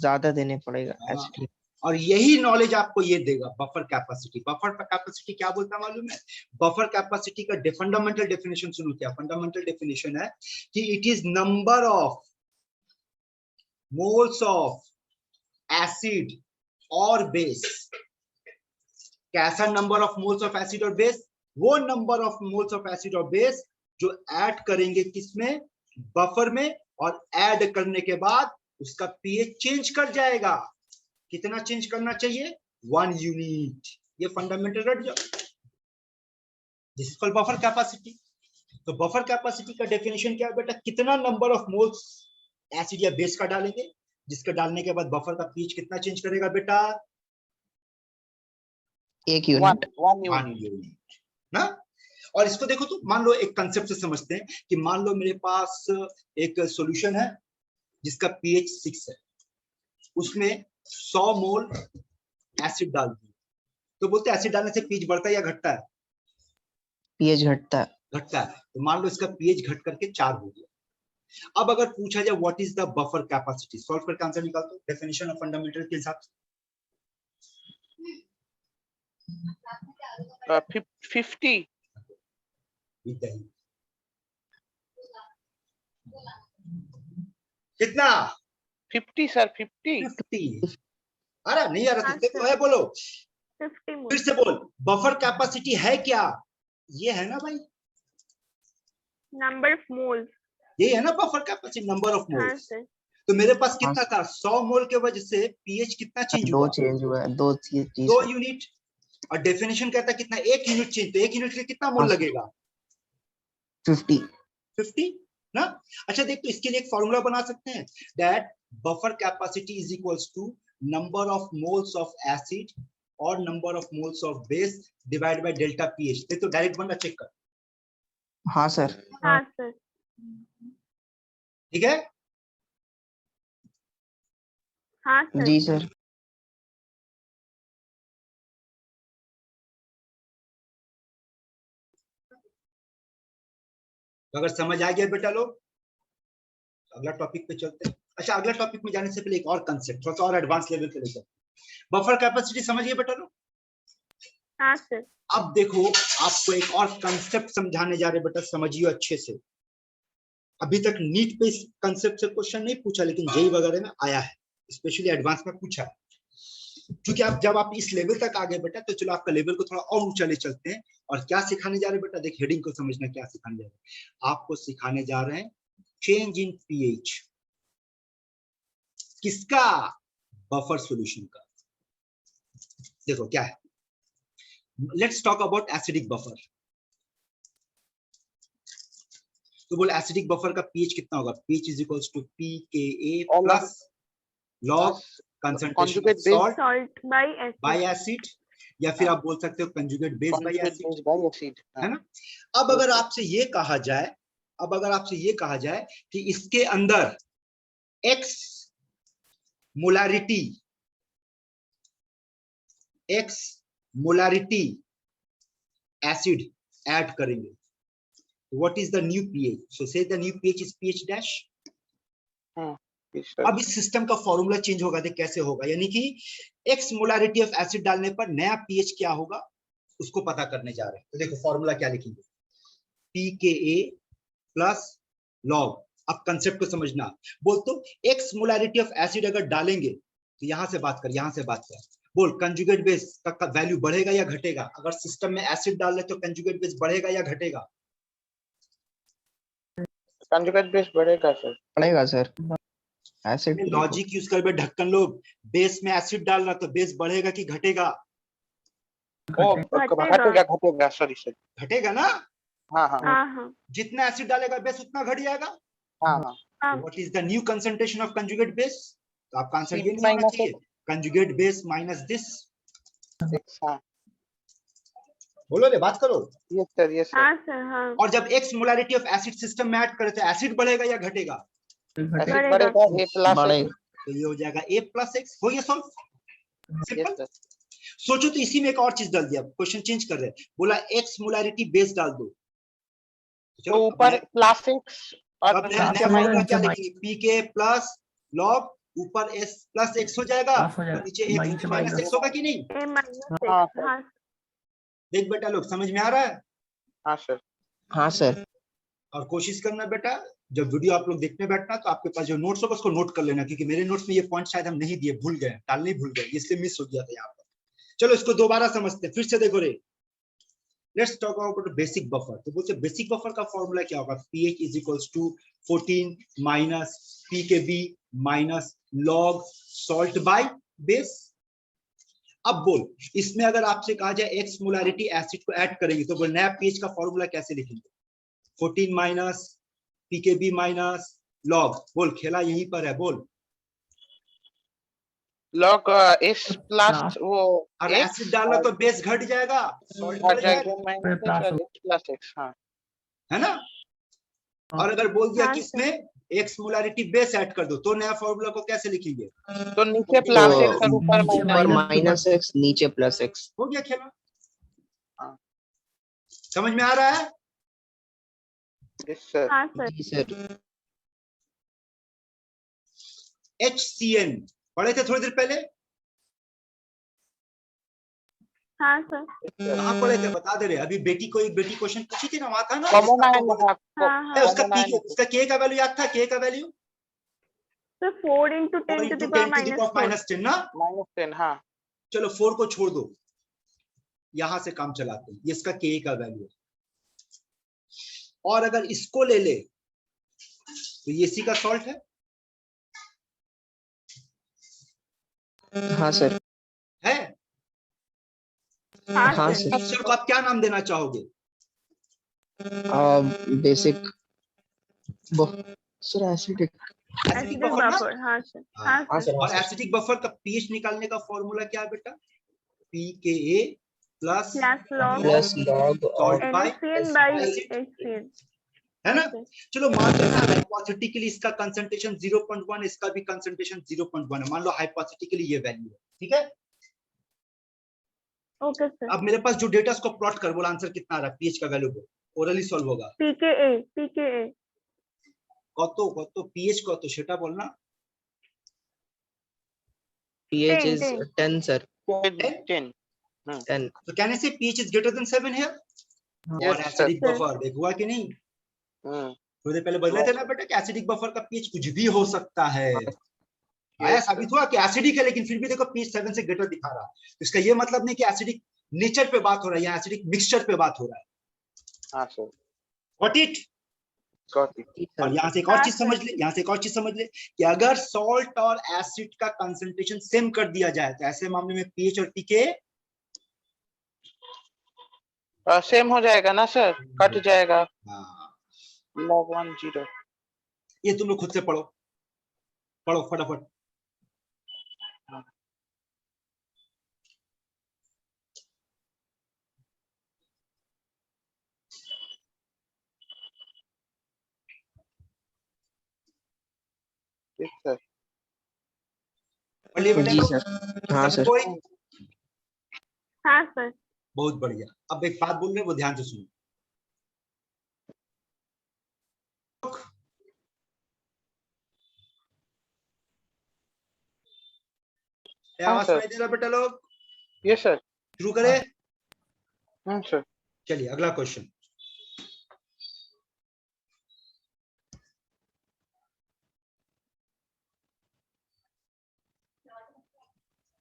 ज्यादा देने पड़ेगा हाँ। एसिड। और यही नॉलेज आपको ये देगा बफर कैपेसिटी। बफर कैपेसिटी क्या बोलता है मालूम है? बफर कैपेसिटी का फंडामेंटल डेफिनेशन सुनो, क्या फंडामेंटल डेफिनेशन है कि it is number of moles of acid और बेस। कैसा number of moles of acid और बेस? वो number of moles of acid और बेस जो ऐड करेंगे किसमें? बफर में, और ऐड करने के बाद उसका पीएच चेंज कर जाएगा। कितना चेंज करना चाहिए? 1 यूनिट। ये फंडामेंटल रट जाओ। This is called buffer capacity. तो बफर कैपेसिटी का डेफिनेशन क्या है बेटा? कितना नंबर ऑफ मोल्स एसिड या बेस का डालेंगे, जिसका डालने के बाद बफर का पीएच कितना चेंज करेगा बेटा? 1 यूनिट। 1 यूनिट ना। और इसको देखो तो मान लो एक कंसेप्ट से समझते हैं कि मान लो मेरे पास एक सॉल्यूशन है जिसका पीएच 6 है, उसमें 100 मोल एसिड डाल दी, तो बोलते हैं एसिड डालने से पीएच बढ़ता है या घटता है? पीएच घटता है। घटता है। तो मान लो इसका पीएच घट करके 4 हो गया। अब अगर पूछा जाए what is the buffer capacity, solve करके आंसर निकाल दो डेफिनेशन ऑफ फंडामेंटल के हिसाब से। 50 कितना? 50 सर 50 50। अरे नहीं यार, देखो है, बोलो 50 मोल। फिर से बोल। बफर कैपेसिटी है क्या? ये है ना भाई, नंबर ऑफ मोल्स। ये है ना बफर कैपेसिटी, नंबर ऑफ हाँ मोल्स। सर। तो मेरे पास कितना था? 100 मोल के वजह से पीएच कितना चेंज हुआ? 2 चेंज हुआ है, 2 चीज। 2 यूनिट। और डेफिनेशन कहता है कितना? 1 यूनिट चेंज। तो 1 यूनिट के कितना मोल लगेगा? 50। 50 ना। अच्छा देख, तो इसके लिए एक फॉर्मूला बना सकते हैं, that buffer capacity is equals to number of moles of acid और number of moles of base divide by delta pH. देख तो डायरेक्ट बन रहा, चेक कर। हाँ सर। हाँ सर। ठीक है? हाँ सर। जी सर। तो अगर समझ आ गया बेटा लोग, अगला टॉपिक पे चलते हैं। अच्छा, अगला टॉपिक में जाने से पहले एक और कंसेप्ट थोड़ा सा और एडवांस लेवल पे लेकर, बफर कैपेसिटी समझिए बेटा लोग। हाँ सर। अब देखो, आपको एक और कंसेप्ट समझाने जा रहे बेटा, समझिए अच्छे से। अभी तक नीट पे इस कंसेप्ट से क्वेश्चन नहीं पूछा, लेकिन जेई वगैरह में आया है, स्पेशली एडवांस में पूछा है। क्योंकि आप जब आप इस लेवल तक आ गए बेटा, तो चलो आपका लेवल को थोड़ा और ऊंचा ले चलते हैं। और क्या सिखाने जा रहे हैं बेटा, देख हेडिंग को समझना, क्या सिखाने जा रहे हैं। आपको सिखाने जा रहे हैं चेंज इन पीएच। किसका? बफर सॉल्यूशन का। देखो क्या है, let's talk about acidic buffer. तो बोल एसिडिक बफर का पीएच कितना होगा? PH is equals to pKa plus log concentration of salt salt by acid, या फिर आप बोल सकते हो कंजुगेट बेस बाय एसिड, है ना। अब अगर आपसे ये कहा जाए, कि इसके अंदर x मोलारिटी एसिड ऐड करेंगे, what is the new pH? So say the new pH is pH dash. अब इस सिस्टम का फॉर्मूला चेंज होगा, तो कैसे होगा? यानी कि x मोलारिटी ऑफ एसिड डालने पर नया pH क्या होगा, उसको पता करने जा रहे हैं। तो देखो फॉर्मूला क्या लिखेंगे, pKa प्लस लॉग। अब कंसेप्ट को समझना, बोल तो x मोलारिटी ऑफ एसिड अगर डालेंगे, तो यहां से बात कर, बोल कंजुगेट बेस का वैल्यू बढ़ेगा या घटेगा? अगर सिस्टम में एसिड डाल रहे तो कंजुगेट बेस बढ़ेगा या घटेगा? कंजुगेट बेस बढ़ेगा सर। बढ़ेगा सर। एसिड लॉजिक यूज कर बे ढक्कन लोग, बेस में एसिड डाल रहा तो बेस बढ़ेगा कि घटेगा? घटेगा सॉरी सर। घटेगा ना। हाँ हाँ हाँ जितना एसिड डालेगा बेस उतना घट जाएगा। हाँ हाँ। What is the new concentration of conjugate base? तो आपका आंसर ये C नहीं होना minus चाहिए, कंजुगेट बेस माइनस दिस। हाँ बोलो रे, बात करो। यस सर हाँ सर। हाँ और जब x molarity of acid system में ऐड करे तो एसिड बढ़ेगा या घटेगा? एसिड बढ़ेगा A प्लस बढ़ेगा। तो ये हो जाएगा a प्लस x। हो गया सॉल्व, सिंपल। सर। सोचो तो इसी में एक और चीज डाल दिया, क्वेश्चन चेंज कर रहे हैं, बोला x मोलारिटी बेस डाल दो। तो ऊपर प्लस 6 और अब नया फॉर्मूला क्या लिखेंगे, pK प्लस लॉग, ऊपर s प्लस x हो जाएगा, और नीचे x माइनस x होगा कि नहीं? A माइनस हाँ x। सर। हाँ देख बेटा लोग, समझ में आ रहा है? हाँ सर। हाँ सर। और कोशिश करना बेटा, जब वीडियो आप लोग देखने बैठना तो आपके पास जो नोट्स होगा उसको नोट कर लेना, क्योंकि मेरे नोट्स में ये पॉइंट शायद हम नहीं दिए, भूल गए, डालने भूल गए, इसलिए मिस हो गया था यहाँ पर। चलो इसको दोबारा समझते हैं, फिर से देखो रे। Let's talk about basic buffer. तो बोलते बेसिक बफर का फॉर्मूला क्या होगा, pH is equals to 14 minus pKb minus log salt by base. अब बोल, इसमें अगर आपसे कहा जाए x मोलारिटी एसिड को ऐड करेंगे, तो बोल नया pH का फॉर्मूला कैसे लिखेंगे? 14 माइनस pKb माइनस लॉग। बोल, खेला यहीं पर है, बोल। लॉग S प्लस वो और एसिड डालना तो बेस घट जाएगा, सॉल्ट बढ़ जाएगा, प्लस x। हाँ है ना। और अगर बोल दिया हाँ, कि इसमें x मोलारिटी बेस ऐड कर दो, तो नया फॉर्मूला को कैसे लिखेंगे? तो नीचे प्लस x और ऊपर ऊपर माइनस x, नीचे प्लस x। हो गया खेला। हाँ। समझ में आ रहा है? Yes sir. हाँ सर। जी सर। HCN पढ़े थे थोड़ी देर पहले, हाँ सर। कहाँ पढ़े थे बता दे रहे। अभी बेटी को एक बेटी क्वेश्चन पूछी थी ना, वहां था ना। कॉमन है हाँ हाँ। उसका K का वैल्यू याद था? K का वैल्यू तो 4 into 10 to the power minus 10 ना। -10। हाँ चलो 4 को छोड़ दो, यहां से काम चलाते हैं। ये इसका K का वैल्यू है। और अगर इसको ले ले तो ये C का सॉल्ट है। हाँ सर। है। हाँ हाँ सर। मिक्सचर को आप क्या नाम देना चाहोगे? Basic sir acidic acidic buffer. हाँ सर। हाँ हाँ सर। सर। और एसिडिक बफर का pH निकालने का फॉर्मूला क्या है बेटा? pKa plus plus log salt by NaCN by HCN, है ना। चलो मान लेना हाइपोथेटिकली इसका कंसंट्रेशन 0.1, इसका भी कंसंट्रेशन 0.1 है। मान लो हाइपोथेटिकली ये वैल्यू है, ठीक है। Okay sir. अब मेरे पास जो डेटा उसको प्लॉट कर, बोला आंसर कितना आ रहा है, pH का वैल्यू बोल। ওরালি সলভ होगा pKa কত pH কত সেটা বল না। pH is 10. 10 sir, 10. 10. तो कहने से pH is greater than 7 here Yes, और एसिडिक sir. बफर देख हुआ कि नहीं। हम्म, थोड़ी देर पहले बदले थे ना बेटा कि एसिडिक बफर का pH कुछ भी हो सकता है। आया Yes, साबित हुआ कि एसिडिक है लेकिन फिर भी देखो pH 7 से ग्रेटर दिखा रहा है। तो इसका ये मतलब नहीं कि एसिडिक नेचर पे बात हो रहा है, यहाँ एसिडिक मिक्सचर पे बात हो रहा है। हाँ sir, Got it? got it. और यहाँ से एक और हाँ, चीज sir. समझ ले, यहाँ से एक और चीज समझ ले कि अगर सॉल्ट और एसिड का कंसंट्रेशन सेम कर दिया जाए तो ऐसे मामले में pH और pK सेम हो जाएगा ना सर, कट जाएगा। हाँ, log 1 0. ये तुम लोग खुद से पढ़ो फटाफट। Yes sir. पढ़ लिए बेटा? जी सर, हाँ सर। कोई? हाँ सर। बहुत बढ़िया। अब एक बात बोल रहे हैं वो ध्यान से सुनो। आवाज सर। सुनाई दे रहा बेटा लोग? Yes sir. शुरू करें? सर। चलिए अगला question.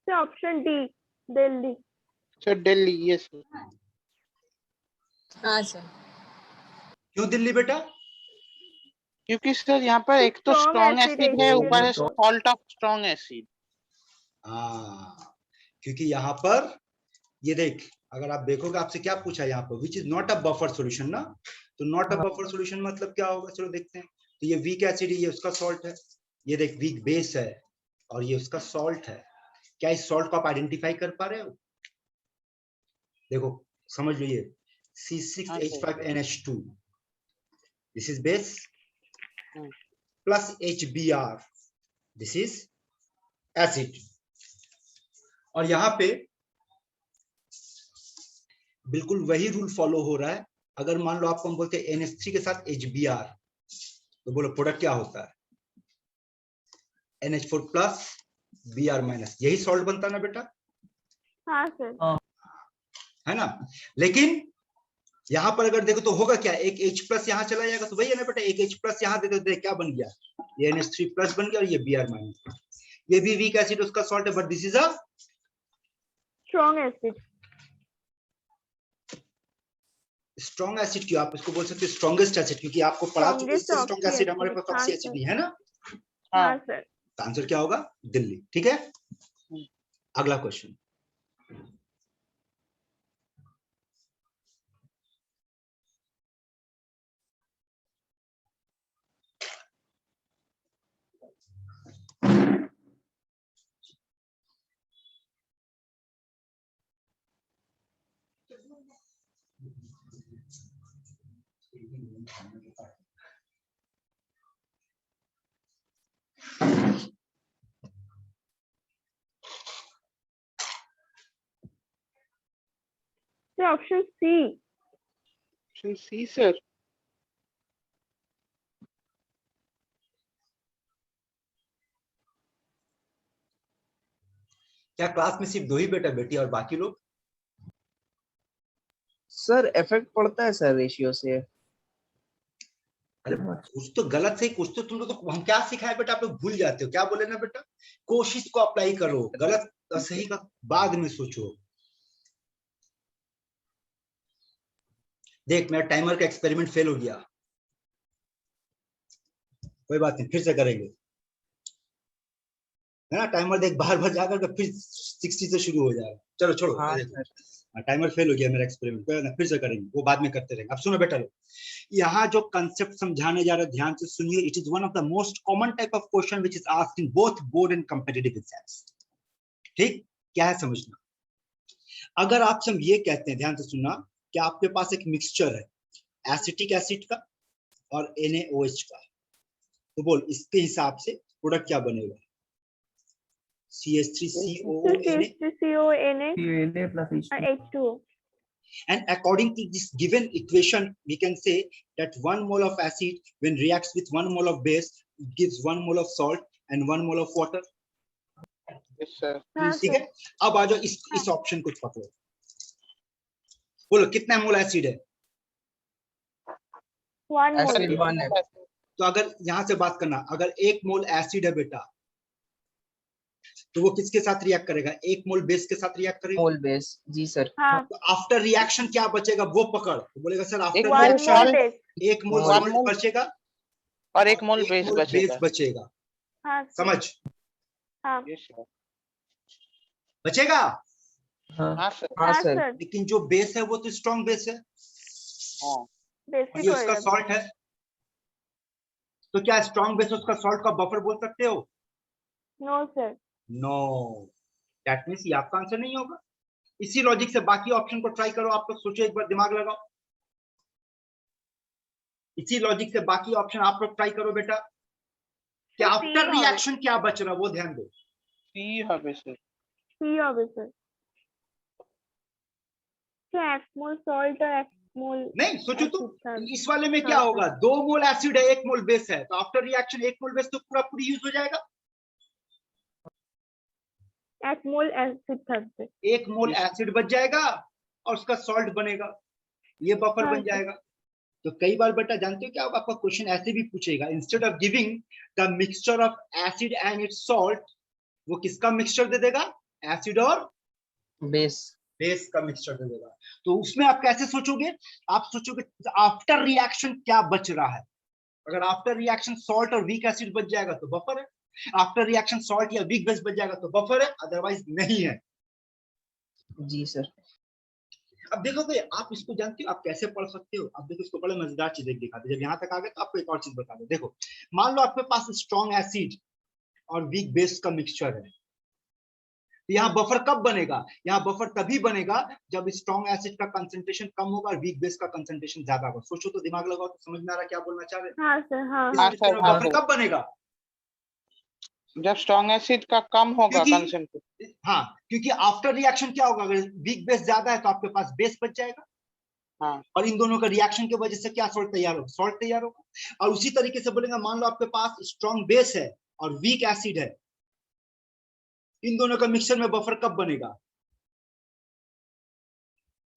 Option D Delhi. Sir Delhi, yes sir. हाँ सर। क्यों दिल्ली बेटा? क्योंकि सर यहाँ पर एक तो Strong स्ट्रॉन्ग acid एसिड है, है। ऊपर है सॉल्ट ऑफ स्ट्रॉन्ग एसिड। हाँ, क्योंकि यहाँ पर ये देख, अगर आप देखोगे आपसे क्या पूछा है यहाँ पर, which is not a buffer solution ना, तो नॉट अ बफर सॉल्यूशन मतलब क्या होगा, चलो देखते हैं। तो ये वीक एसिड है, ये उसका सॉल्ट है, ये देख वीक बेस है और ये उसका सॉल्ट है। क्या इस सॉल्ट को आप आइडेंटिफाई कर पा रहे हो? देखो समझ लो, ये C6H5NH2 this is base plus HBr this is acid. और यहाँ पे बिल्कुल वही रूल फॉलो हो रहा है। अगर मान लो आपको हम बोलते हैं NH3 के साथ HBr, तो बोलो प्रोडक्ट क्या होता है? NH4 प्लस Br माइनस, यही सॉल्ट बनता है ना बेटा? हाँ सर। है ना? लेकिन यहां पर अगर देखो तो होगा क्या, एक H प्लस यहाँ चला जाएगा तो वही है ना बेटा, एक H प्लस यहाँ दे दो, क्या बन गया, ये NH3 प्लस बन गया और ये Br माइनस। ये भी वीक एसिड उसका सॉल्ट है, but this is a strong acid. Strong acid. क्यों आप इसको बोल सकते हैं स्ट्रॉन्गेस्ट एसिड? क्योंकि आपको पढ़ा चुके हैं, इससे स्ट्रॉन्ग एसिड हमारे पास ऑक्सी एसिड नहीं है ना। हाँ सर। तो आंसर क्या होगा? दिल्ली। ठीक है, अगला question. Option C. Option C sir. क्या क्लास में सिर्फ 2 ही बेटा बेटी और बाकी लोग? सर इफेक्ट पड़ता है सर रेशियो से। अरे कुछ तो गलत है, कुछ तो तुम लोग, तो हम क्या सिखाए बेटा, आप लोग भूल जाते हो। क्या बोले ना बेटा, कोशिश को अप्लाई करो, गलत और सही का बाद में सोचो। देख मेरा टाइमर का एक्सपेरिमेंट फेल हो गया, कोई बात नहीं, फिर से करेंगे, है ना। टाइमर देख बार बार जाकर फिर 60 से शुरू हो जाएगा। चलो छोड़ो, हाँ टाइमर फेल हो गया मेरा एक्सपेरिमेंट, कोई ना, फिर से करेंगे, वो बाद में करते रहेंगे। अब सुनो बेटा लोग, यहाँ जो कंसेप्ट समझाने जा रहे हैं ध्यान से सुनिए। It is one of the most common type of question which is asked in both board and competitive exams. ठीक, क्या है समझना। अगर आपसे हम ये कहते हैं, ध्यान से सुनना, कि आपके पास एक मिक्सचर है एसिटिक एसिड का और NaOH का, तो बोल इसके हिसाब से प्रोडक्ट क्या बनेगा? CH3COONA CONA plus H2O। And according to this given equation, we can say that 1 mole of acid when reacts with 1 mole of base, it gives 1 mole of salt and 1 mole of water. Yes, sir. हाँ ठीक है, अब आ जाओ इस ऑप्शन को पकड़ो, बोलो कितना मोल एसिड है? 1 mole. Acid 1 है। तो अगर यहां से बात करना, अगर 1 मोल एसिड है बेटा, तो वो किसके साथ रिएक्ट करेगा? 1 मोल बेस के साथ रिएक्ट करेगा। मोल बेस, जी सर। हाँ, तो आफ्टर रिएक्शन क्या बचेगा वो पकड़, तो बोलेगा sir after 1 reaction mole base. 1 मोल One सॉल्ट mole बचेगा और 1 मोल 1 बेस मोल बचेगा। बेस बचेगा। हाँ sir. समझ हाँ यस सर। बचेगा, हाँ हाँ सर। हाँ हाँ सर। sir. लेकिन जो बेस है वो तो स्ट्रॉन्ग बेस है हाँ और Basic ये उसका होएगा. सॉल्ट है, तो क्या स्ट्रॉन्ग बेस उसका सॉल्ट का बफर बोल सकते हो? No sir. No, that means ये आपका आंसर नहीं होगा। इसी लॉजिक से बाकी ऑप्शन को ट्राई करो, आप लोग सोचो, एक बार दिमाग लगाओ, इसी लॉजिक से बाकी ऑप्शन आप लोग ट्राई करो बेटा, कि तो आफ्टर C रिएक्शन क्या बच रहा है वो ध्यान दो। सी হবে सर। C होगा sir. तो X mole salt और X mole नहीं सोचो तो, acid था. इस वाले में क्या हाँ, होगा? 2 मोल एसिड है 1 मोल बेस है, तो आफ्टर रिएक्शन 1 मोल बेस तो पूरा पूरी यूज हो जाएगा। X mole acid था sir. 1 मोल एसिड बच जाएगा और उसका सॉल्ट बनेगा, ये बफर हाँ, बन जाएगा। तो कई बार बेटा जानते हो क्या होगा, आपका क्वेश्चन ऐसे भी पूछेगा, instead of giving the mixture of acid and it's salt, वो किसका मिक्सचर दे देगा? एसिड और बेस। बेस का मिक्सचर दे देगा। तो उसमें आप कैसे सोचोगे? आप सोचोगे आफ्टर रिएक्शन क्या बच रहा है। अगर आफ्टर रिएक्शन सॉल्ट और वीक एसिड बच जाएगा तो बफर है, आफ्टर रिएक्शन सॉल्ट या वीक बेस बच जाएगा तो बफर है, अदरवाइज नहीं है। जी सर। अब देखोगे आप इसको जानते हो आप कैसे पढ़ सकते हो। अब देखो इसको बड़े मजेदार चीज एक दिखाते, जब यहाँ तक आ गए तो आपको एक और चीज बता दो। देखो मान लो आपके पास स्ट्रॉन्ग एसिड और वीक बेस का मिक्सचर है, यहाँ बफर कब बनेगा? यहाँ बफर तभी बनेगा जब स्ट्रॉन्ग एसिड का कंसंट्रेशन कम होगा और वीक बेस का कंसंट्रेशन ज्यादा होगा। सोचो तो, दिमाग लगाओ तो समझ में आ रहा है क्या बोलना चाह रहे हैं? हाँ सर. हाँ इस हाँ. मिक्सचर में हाँ, बफर हाँ। कब बनेगा? जब स्ट्रॉन्ग एसिड का कम होगा क्योंकि कंसंट्रेशन। हाँ, क्योंकि आफ्टर रिएक्शन क्या होगा, अगर वीक बेस ज्यादा है तो आपके पास बेस बच जाएगा। हाँ और इन दोनों का रिएक्शन की वजह से क्या सॉल्ट तैयार होगा? सॉल्ट तैयार होगा। और उसी तरीके से बोलेंगे, मान लो आपके पास स्ट्रॉन्ग बेस है और वीक एसिड है, इन दोनों का मिक्सचर में बफर कब बनेगा?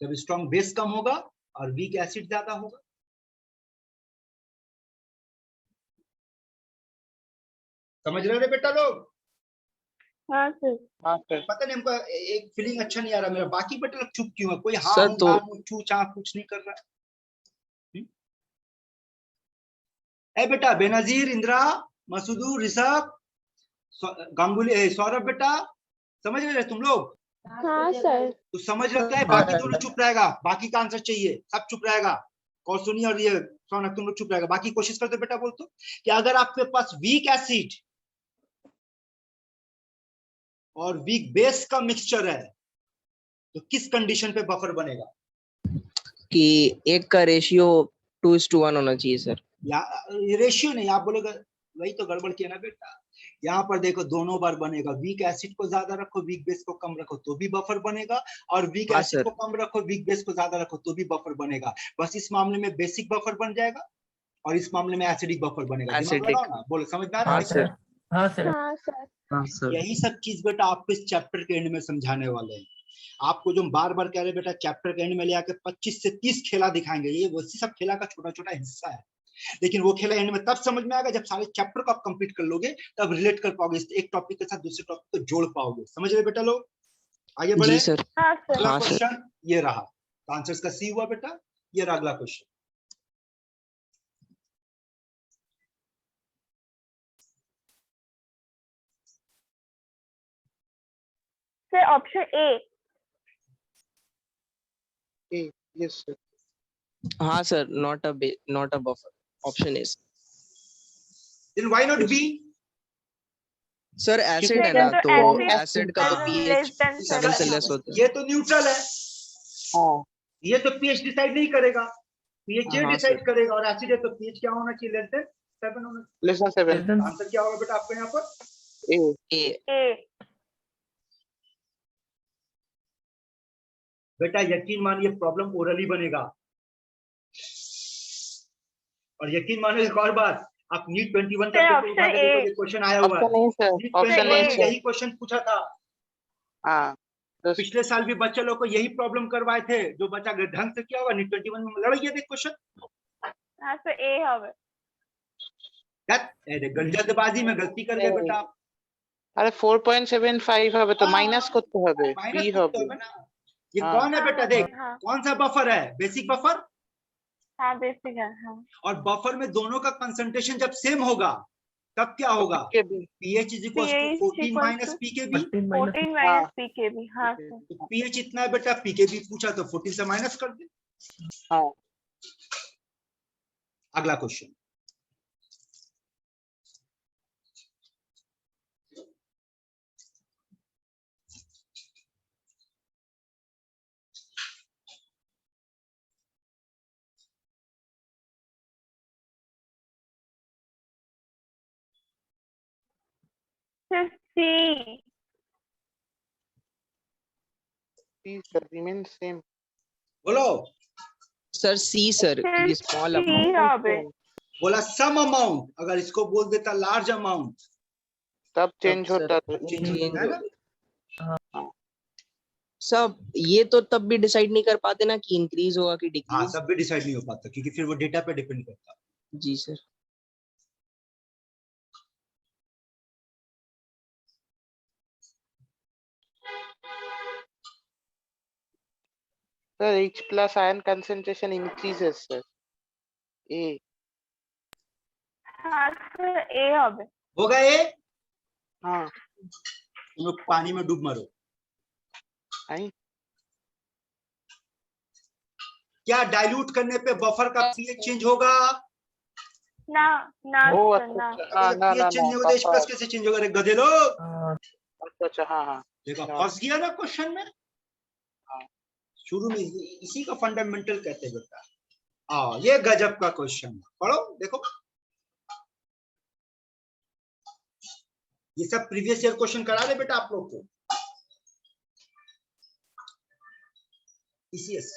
जब स्ट्रॉन्ग बेस कम होगा और वीक एसिड ज्यादा होगा। समझ रहे हो बेटा लोग? हाँ सर. हाँ सर। पता नहीं हमको एक फीलिंग अच्छा नहीं आ रहा मेरा, बाकी बेटा लोग चुप क्यों है? कोई हाँ सर, हूँ तो- ना हूँ चू चा कुछ नहीं कर रहा है। ए बेटा बेनजीर, इंदिरा, मसूदू, ऋषभ, गांगुली, सौरभ, बेटा समझ रहे तुम लोग? हाँ सर. तो समझ रहे हैं, बाकी दोनों चुप रहेगा, बाकी का आंसर चाहिए, सब चुप रहेगा। कौसुनी और ये सोनक तुम लोग चुप रहेगा, बाकी कोशिश करते बेटा। बोल तो कि अगर आपके पास वीक एसिड और वीक बेस का मिक्सचर है तो किस कंडीशन पे बफर बनेगा? कि एक का रेशियो 2:1 होना चाहिए सर। या रेशियो नहीं, आप बोलोगे वही तो गड़बड़ किया ना बेटा। यहाँ पर देखो दोनों बार बनेगा, वीक एसिड को ज्यादा रखो वीक बेस को कम रखो तो भी बफर बनेगा, और वीक हाँ, एसिड सर। को कम रखो वीक बेस को ज्यादा रखो तो भी बफर बनेगा। बस इस मामले में बेसिक बफर बन जाएगा और इस मामले में एसिडिक बफर बनेगा। दिमाग Acidic। लगाओ ना, बोलो समझ में आ रहा हाँ है? सर। हाँ सर। हाँ सर. हाँ सर। यही सब चीज बेटा आपको इस चैप्टर के एंड में समझाने वाले हैं। आपको जो बार बार कह रहे बेटा चैप्टर के एंड में ले आके 25 से 30 खेला दिखाएंगे, ये वैसे सब खेला का छोटा छोटा हिस्सा है, लेकिन वो खेला एंड में तब समझ में आएगा जब सारे चैप्टर को आप कंप्लीट कर लोगे, तब रिलेट कर पाओगे, एक टॉपिक के साथ दूसरे टॉपिक को जोड़ पाओगे। समझ रहे बेटा लोग? आगे बढ़े। जी सर। हाँ सर. अगला हाँ, सर। क्वेश्चन ये रहा, आंसर का सी हुआ बेटा। ये रहा अगला question. Sir option A. Yes sir. हाँ sir, not a buffer. Option is Then why not B? Sir acid है Second ना, तो तो acid एसिड का तो हाँ। pH less than 7 से 7 लेस होता है। ये तो न्यूट्रल है, हाँ ये तो पीएच डिसाइड नहीं करेगा, पीएच हाँ, डिसाइड सर। करेगा, और एसिड है तो पीएच क्या होना चाहिए? लेस देन 7 होना चाहिए। Less than 7। आंसर क्या होगा बेटा आपके यहाँ पर? ए। ए। ए. बेटा यकीन मानिए प्रॉब्लम ओरली बनेगा, और यकीन मानो एक और बात, आप नीट 21 का सर, पेपर उठा option के देखो, A। ये क्वेश्चन आया हुआ है। Option A sir, NEET option 21 A में सर। यही क्वेश्चन पूछा था। हाँ तो पिछले साल भी बच्चे लोग को यही प्रॉब्लम करवाए थे, जो बच्चा ढंग से किया होगा नीट 21 में लड़ गया। देख क्वेश्चन, हाँ सर, A হবে। जल्दबाजी में गलती कर गए बेटा आप। আরে 4.75 হবে তো, মাইনাস করতে হবে, বি माइनस হবে। ना, ये हाँ। कौन है बेटा? देख हाँ कौन सा बफर है, बेसिक बफर, हाँ बेसिक है। हाँ और बफर में दोनों का कंसंट्रेशन जब सेम होगा तब क्या होगा? K B. pH is equal to pH 14 equals minus to pKb। 14 minus pKb। हाँ सर। तो pH इतना है बेटा, pKb पूछा तो 14 से माइनस कर दे। हाँ अगला क्वेश्चन, सर C। सी सर, रिमेन सेम। बोलो। सर सी सर, सर ये स्मॉल C अमाउंट। হবে। बोला सम अमाउंट, अगर इसको बोल देता लार्ज अमाउंट तब चेंज होता चेंज होता है ना। सब ये तो तब भी डिसाइड नहीं कर पाते ना कि इंक्रीज होगा कि हाँ, डिक्रीज। तब भी डिसाइड नहीं हो पाता क्योंकि फिर वो डेटा पे डिपेंड करता। जी sir. Sir H plus ion concentration increases sir, A। हाँ सर A হবে। होगा ये, हाँ तुम लोग पानी में डूब मरो। आई क्या डाइल्यूट करने पे बफर का पीएच चेंज होगा? ना ना ओ सर ना। अच्छा, हाँ ना पीएच ना चेंज नहीं ना होगा तो H+ कैसे चेंज होगा? रे गधे लोग, अच्छा अच्छा, हाँ हाँ देखो हाँ। फंस गया ना क्वेश्चन में। हाँ। शुरू में इसी का फंडामेंटल कहते हैं बेटा। ये गजब का क्वेश्चन पढ़ो, देखो ये सब प्रीवियस ईयर क्वेश्चन करा रहे बेटा आप लोग को। ECS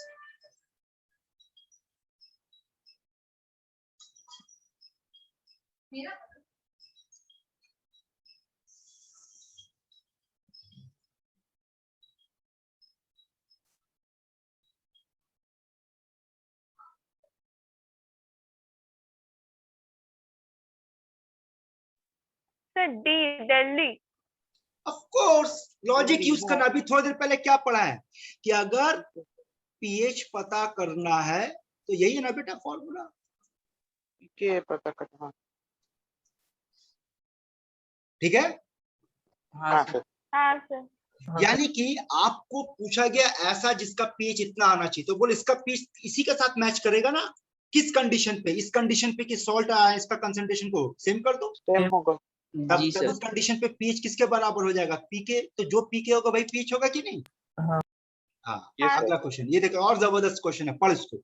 sir D Delhi. Of course logic use करना। अभी थोड़ी देर पहले क्या पढ़ा है कि अगर पीएच पता करना है तो यही है ना बेटा फॉर्मूला। के पता कर, हाँ ठीक है, हाँ सर। हाँ सर। यानी कि आपको पूछा गया ऐसा जिसका पीएच इतना आना चाहिए, तो बोल इसका पीएच इसी के साथ मैच करेगा ना। किस कंडीशन पे? इस कंडीशन पे कि सॉल्ट आया, इसका कंसंट्रेशन को सेम कर दो, सेम होगा। तब जी तब सर। उस कंडीशन पे पीएच किसके बराबर हो जाएगा? पीके। तो जो पीके होगा भाई पीएच होगा कि नहीं? हाँ। Yes, sir. अगला क्वेश्चन ये देखो, और जबरदस्त क्वेश्चन है, पढ़ इसको।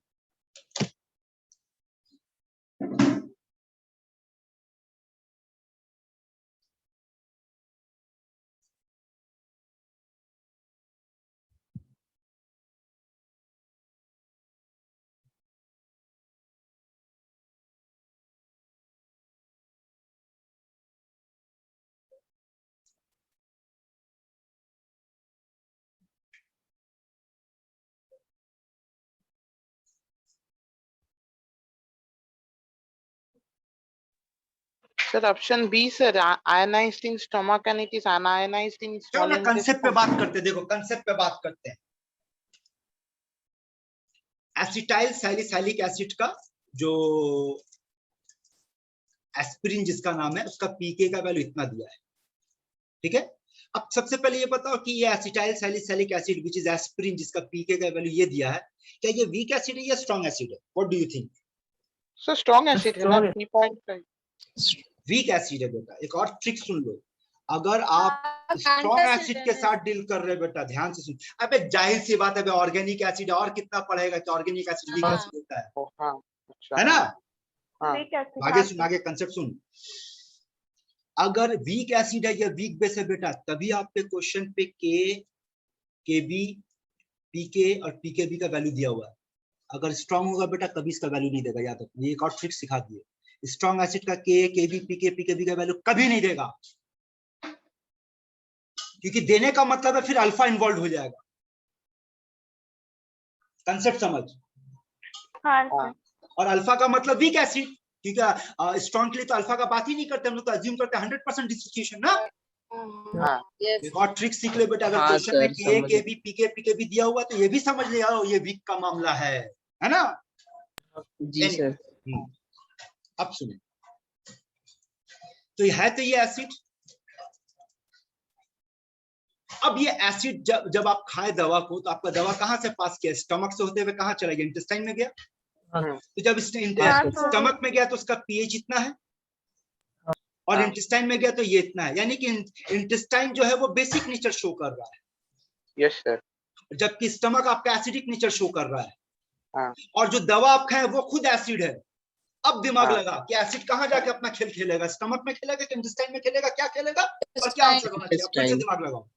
Sir option B sir, ionizing stomach and it is unionizing चलो स्मॉल ना कंसेप्ट पे इंटेस्टाइन। बात करते हैं। देखो कंसेप्ट पे बात करते हैं। एसिटाइल सैलिसिलिक एसिड का जो एस्पिरिन जिसका नाम है, उसका पीके का वैल्यू इतना दिया है। ठीक है, अब सबसे पहले ये बताओ कि ये acetyl salicylic acid which is aspirin जिसका पीके का वैल्यू ये दिया है, क्या ये वीक एसिड है या स्ट्रॉन्ग एसिड है? What do you think? Sir strong acid है ना, 3.5। वीक एसिड है बेटा। एक और ट्रिक सुन लो, अगर आप स्ट्रॉन्ग एसिड के साथ डील कर रहे बेटा, ध्यान से सुन। अबे जाहिर सी बात है, ऑर्गेनिक एसिड और कितना पढ़ेगा कि ऑर्गेनिक एसिड वीक एसिड होता है, हाँ अच्छा, है ना? हाँ आगे सुन, आगे कंसेप्ट सुन। अगर वीक एसिड है या वीक बेस है बेटा, तभी आपके क्वेश्चन पे के, केबी, पीके और पीकेबी का वैल्यू दिया हुआ है। अगर स्ट्रांग होगा बेटा कभी इसका वैल्यू नहीं देगा, याद रखना। ये एक और ट्रिक सिखा दिए, स्ट्रांग एसिड का के, केबी, पीके, पीकेबी का वैल्यू कभी नहीं देगा, क्योंकि देने का मतलब है फिर अल्फा इन्वॉल्व हो जाएगा। कंसेप्ट समझ। हाँ सर। और अल्फा का मतलब वीक एसिड, क्योंकि स्ट्रांग के लिए तो अल्फा का बात ही नहीं करते हम लोग, तो अज्यूम करते हैं 100% डिसोसिएशन ना। Yes. एक और ट्रिक सीख ले बेटा, अगर हाँ क्वेश्चन में सर, के, समझ केबी, पीके, पीकेबी दिया हुआ तो ये भी समझ ले आओ ये वीक का मामला है ना। जी सर। अब सुने, तो ये एसिड। अब ये एसिड जब आप खाए दवा को, तो आपका दवा कहां से पास किया, स्टमक से होते हुए कहां चला गया, इंटेस्टाइन में गया। तो जब स्टमक में गया तो उसका पीएच इतना है, और इंटेस्टाइन में गया तो ये इतना है, यानी कि इंटेस्टाइन जो है वो बेसिक नेचर शो कर रहा है। Yes sir. जबकि स्टमक आपका एसिडिक नेचर शो कर रहा है। हाँ। और जो दवा आप खाएं वो खुद एसिड है। अब दिमाग हाँ। लगा कि एसिड कहां जाके अपना खेल खेलेगा, स्टमक में खेलेगा कि इंटेस्टाइन में खेलेगा, क्या खेलेगा और क्या आंसर होना चाहिए, फिर से दिमाग लगाओ।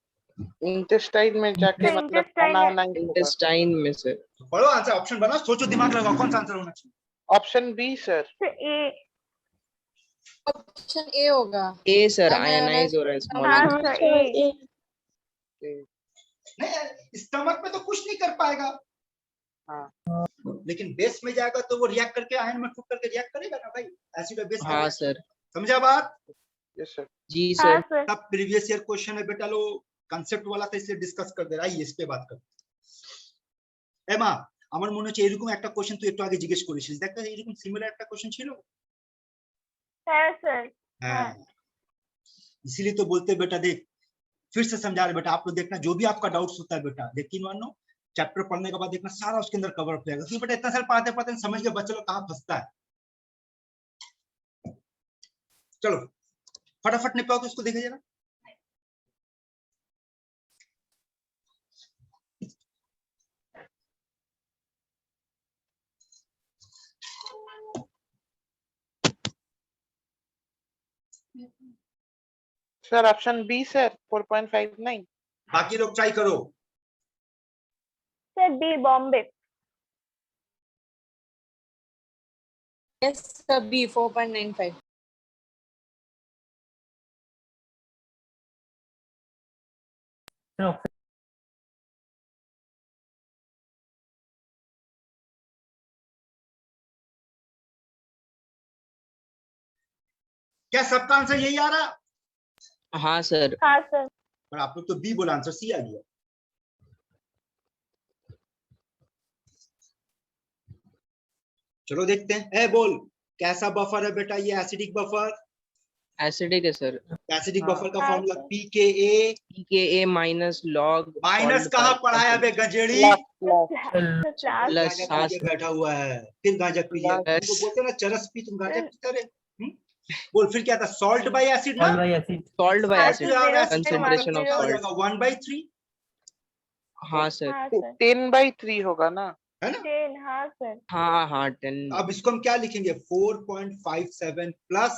इंटेस्टाइन में जाके मतलब इंटेस्टाइन में सर। पढ़ो आंसर, ऑप्शन बनाओ, सोचो, दिमाग लगाओ, कौन सा आंसर होना चाहिए। Option B sir. A. Option A होगा। ए सर, Ionized आयनाइज हो रहा है स्मॉल। हाँ सर ए। नहीं, स्टमक में तो कुछ नहीं कर पाएगा। हाँ। लेकिन बेस में जाएगा तो वो रिएक्ट करके आयन में फूट करके रिएक्ट करेगा ना भाई, एसिड और बेस। हाँ सर। समझा बात। Yes sir. जी हाँ सर। सर। तब प्रीवियस ईयर क्वेश्चन है बेटा, लो कॉन्सेप्ट वाला था इसलिए डिस्कस कर दे रहा है, इस पे बात कर। एमा আমার মনে হচ্ছে এরকম একটা কোশ্চেন তুই একটু আগে জিজ্ঞেস করেছিস, দেখ তো এরকম সিমিলার একটা কোশ্চেন ছিল। है सर। हाँ, इसीलिए तो बोलते बेटा, देख फिर से समझा रहे बेटा, आप लोग देखना जो भी आपका डाउट्स होता है बेटा, यकीन मानो चैप्टर पढ़ने के बाद देखना सारा उसके अंदर कवर अप रहेगा, क्योंकि बेटा इतना साल पढ़ाते पढ़ते समझ गए बच्चे लोग कहाँ फंसता है। चलो फटाफट निपटाओ तो इसको देखिए जरा। Sir option B sir 4.59। बाकी लोग ट्राई करो। Sir D Bombay. Yes sir, B 4.95. क्या सबका आंसर यही आ रहा? हाँ सर। हाँ सर। पर आप लोग तो बी बोला, आंसर सी आ गया। चलो देखते हैं। ए बोल, कैसा बफर है बेटा ये, एसिडिक बफर। एसिडिक है सर। एसिडिक बफर का हाँ, formula sir. PKa pKa minus log. Minus कहाँ पढ़ाया बे गंजेड़ी, प्लस। हाँ ये सर। बैठा हुआ है, फिर गांजा पी लिया, प्लस। तुमको बोलते हैं ना चरस पी, तुम गांजा पीते रहे। बोल फिर क्या था, सॉल्ट बाय एसिड ना, सॉल्ट बाय हाँ, acid, sir, concentration of salt. 1/3 हाँ सर। हाँ सर। 10/3 होगा ना, है ना। 10 हाँ सर। हाँ हाँ 10। अब इसको हम क्या लिखेंगे, 4.57 plus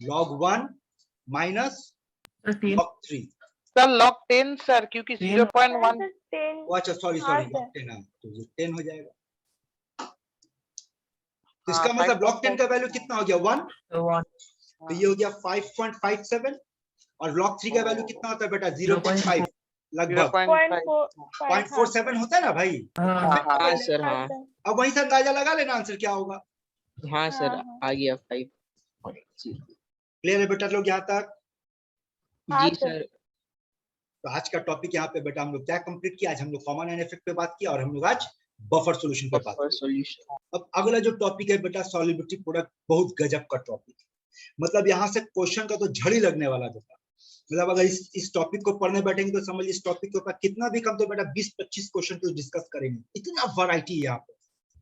log 1 minus log 3। Sir log 10 sir, क्योंकि 0.1। 10। अच्छा सॉरी हाँ, सॉरी, सर। log 10 है तो ये 10 हो जाएगा। तो हाँ, इसका मतलब log 10 का 5.5 वैल्यू कितना हो गया, 1। तो ये हो गया 5.57 और log 3 का वैल्यू कितना होता है बेटा, 0.5 लगभग 0.47 होता है ना भाई। हाँ सर। हाँ अब वहीं से अंदाजा लगा लेना आंसर क्या होगा। हाँ सर, हाँ। आ गया 5। क्लियर है बेटा लोग यहाँ तक। हाँ, जी सर। सर। तो आज का टॉपिक यहाँ पे बेटा हम लोग क्या कंप्लीट किया, आज हम लोग कॉमन एंड इफेक्ट पे बात किया और हम लोग आज बफर सॉल्यूशन पे बात बफर की। सॉल्यूशन। अब अगला जो टॉपिक है बेटा सॉल्युबिलिटी प्रोडक्ट, बहुत गजब का टॉपिक, मतलब यहाँ से क्वेश्चन का तो झड़ी लगने वाला बेटा। मतलब अगर इस टॉपिक को पढ़ने बैठेंगे तो समझ इस टॉपिक के ऊपर कितना भी कम तो बेटा 20-25 क्वेश्चन तो डिस्कस करेंगे, इतना वैरायटी है यहाँ पे,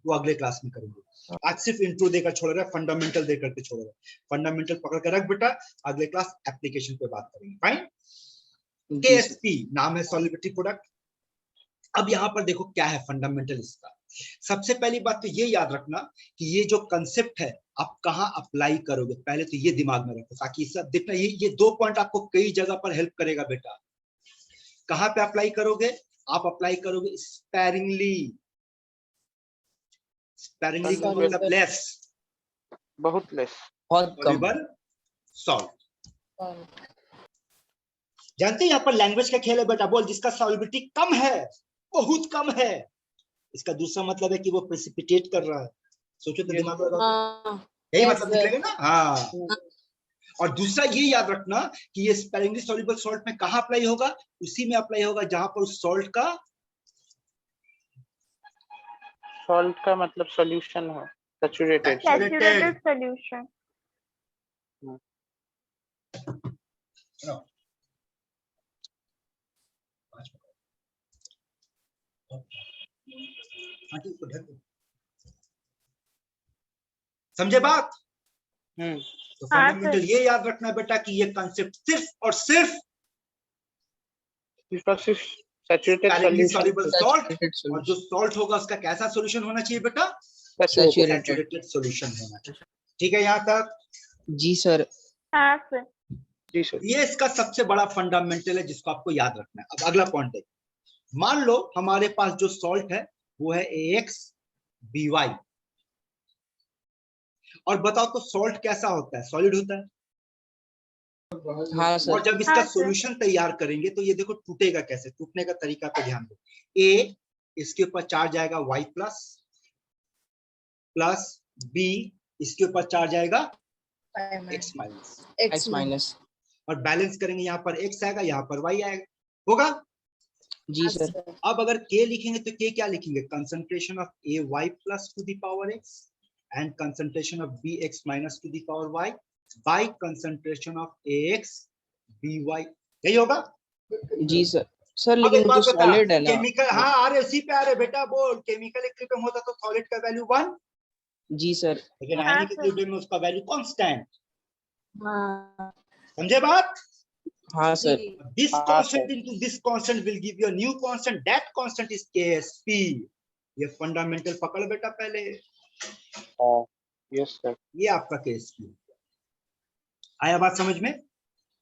वो अगले क्लास में करेंगे। आज सिर्फ इंट्रो देकर छोड़ रहे हैं, फंडामेंटल देकर के छोड़ रहे हैं, फंडामेंटल पकड़ के रख बेटा, अगले क्लास एप्लीकेशन पे बात करेंगे। फाइन। KSP नाम है सॉल्युबिलिटी प्रोडक्ट। अब यहाँ पर देखो क्या है फंडामेंटल इसका। सबसे पहली बात तो ये याद रखना कि ये जो कंसेप्ट है आप कहाँ अप्लाई करोगे, पहले तो ये दिमाग में रखो, ताकि सब देखना ये 2 पॉइंट आपको कई जगह पर हेल्प करेगा बेटा। कहाँ पे अप्लाई करोगे, आप अप्लाई करोगे स्पेरिंगली, स्पेरिंगली का Sorry, मतलब sir. लेस बहुत लेस। बहुत कम। Soluble salt. Salt. जानते हैं यहाँ पर लैंग्वेज का खेल है बेटा। बोल जिसका सॉल्युबिलिटी कम है, बहुत कम है, इसका दूसरा मतलब है कि वो प्रेसिपिटेट कर रहा है। सोचो तो Yes, दिमाग लगा, यही Yes, मतलब sir. निकलेगा ना। हाँ, और दूसरा ये याद रखना कि ये स्पेरिंगली सॉल्युबल सॉल्ट में कहाँ अप्लाई होगा, उसी में अप्लाई होगा जहां पर उस सॉल्ट का सॉल्ट का मतलब सॉल्यूशन हो, सैचुरेटेड। Saturated solution. समझे बात? हम्म। तो हाँ, फंडामेंटल सर। ये याद रखना बेटा कि ये कंसेप्ट सिर्फ और सिर्फ saturated sparingly solution. Soluble salt, Saturated और जो solution. सॉल्ट होगा उसका कैसा सॉल्यूशन होना चाहिए बेटा? Saturated. सैचुरेटेड सॉल्यूशन होना चाहिए। ठीक है यहाँ तक? जी सर। हाँ सर। जी सर। ये इसका सबसे बड़ा फंडामेंटल है जिसको आपको याद रखना है। अब अगला पॉइंट है, मान लो हमारे पास जो सॉल्ट है वो है AX/BY, और बताओ तो सॉल्ट कैसा होता है? सॉलिड होता है। हाँ सर। और जब इसका हाँ, सर। सॉल्यूशन तैयार करेंगे तो ये देखो टूटेगा कैसे, टूटने का तरीका पे ध्यान दो। A, इसके ऊपर चार्ज आएगा Y प्लस, B, इसके ऊपर चार्ज आएगा X माइनस, X माइनस। और बैलेंस करेंगे, यहाँ पर X आएगा, यहाँ पर Y आएगा, होगा? जी सर। अब अगर K लिखेंगे तो K क्या लिखेंगे? Concentration of AY plus to the power X and concentration of BX minus to the power Y by concentration of AX/BY, यही होगा? जी सर। सर अब लेकिन एक जो बात बता, सॉलिड है ना। केमिकल, हाँ आ रहे उसी पे आ रहे बेटा। बोल केमिकल इक्विलिब्रियम होता तो सॉलिड का वैल्यू 1, जी सर। लेकिन हाँ, आयनिक सर। इक्विलिब्रियम में उसका वैल्यू कांस्टेंट। हाँ. समझे बात? हाँ सर। This हाँ, constant sir. into this constant will give you a new constant. That constant is Ksp. ये फंडामेंटल पकड़ बेटा पहले, यस सर। ये आपका Ksp। आया बात समझ में?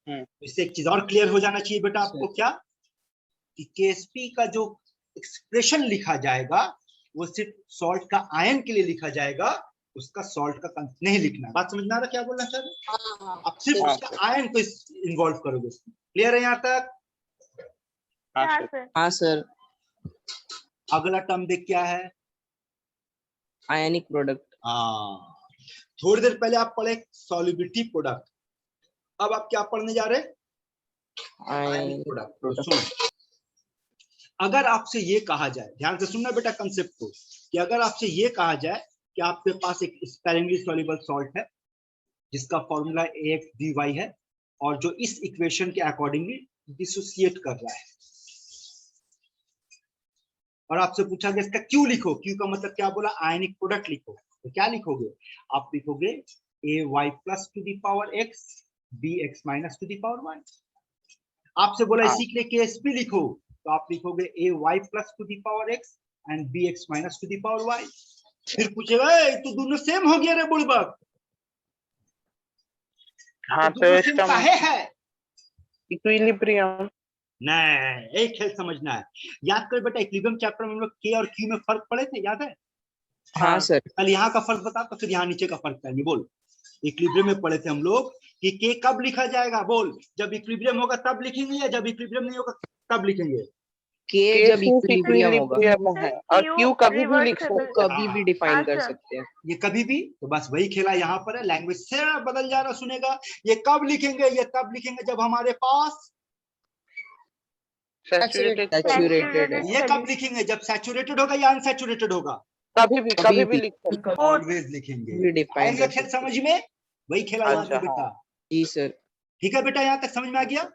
हम्म। इससे एक चीज और क्लियर हो जाना चाहिए बेटा आपको, क्या कि Ksp का जो एक्सप्रेशन लिखा जाएगा वो सिर्फ सॉल्ट का आयन के लिए लिखा जाएगा, उसका सॉल्ट का नहीं लिखना। बात समझ में आ रहा क्या बोलना चाह रहे? आप सिर्फ हाँ, उसका सर। आयन को इन्वॉल्व करोगे। क्लियर है यहाँ तक? हाँ हाँ सर। सर। हाँ सर। अगला टर्म देख क्या है? Ionic product. हाँ, थोड़ी देर पहले आप पढ़े सॉल्युबिलिटी प्रोडक्ट, अब आप क्या पढ़ने जा रहे? Ionic product. तो सुनो, अगर आपसे ये कहा जाए, ध्यान से सुनना बेटा कंसेप्ट को, कि अगर आपसे ये कहा जाए कि आपके पास एक स्पेरिंगली सॉल्युबल सॉल्ट है जिसका फॉर्मूला AX/BY है, और जो इस इक्वेशन के अकॉर्डिंगली डिसोसिएट कर रहा है, और आपसे पूछा गया इसका क्यू लिखो, क्यू का मतलब क्या बोला? आयनिक प्रोडक्ट लिखो, तो क्या लिखोगे? आप लिखोगे AY plus to the power X, BX minus to the power Y। आपसे बोला इसी के लिए Ksp लिखो, तो आप लिखोगे AY plus to the power X and BX minus to the power Y। फिर पूछेगा तो दोनों सेम हो गया रे बुड़बक, हाँ तो तो दोनों सेम इसका काहे है? इक्विलिब्रियम। नहीं, एक खेल समझना है। याद कर बेटा, इक्विलिब्रियम चैप्टर में हम लोग K और Q में फर्क पढ़े थे, याद है? हाँ सर। पहले यहाँ का फर्क बता, तो फिर यहाँ नीचे का फर्क करेंगे। बोल, इक्विलिब्रियम में पढ़े थे हम लोग कि K कब लिखा जाएगा? बोल, जब इक्विलिब्रियम होगा तब लिखेंगे, या जब इक्विलिब्रियम नहीं होगा तब लिखेंगे? के जब इक्विलिब्रियम होगा, इक्विलिब्रियम है, और क्यू कभी भी लिख reversible. सकते हैं। कभी भी डिफाइन हाँ, कर सर। सकते हैं। ये कभी भी, तो बस वही खेला यहाँ पर है। लैंग्वेज से बदल जा रहा, सुनेगा। ये कब लिखेंगे? ये तब लिखेंगे जब हमारे पास, सैचुरेटेड। Saturated है। ये कब लिखेंगे? जब सैचुरेटेड होगा या अनसैचुरेटेड होगा? कभी भी लिख सकते हैं। ऑलवेज लिखेंगे। भी डिफाइन आएगा कर खेल सकते हैं। समझ में? वही खेला याद है अच्छा, बेटा। जी सर। ठीक है बेटा, यहाँ तक समझ में आ गया?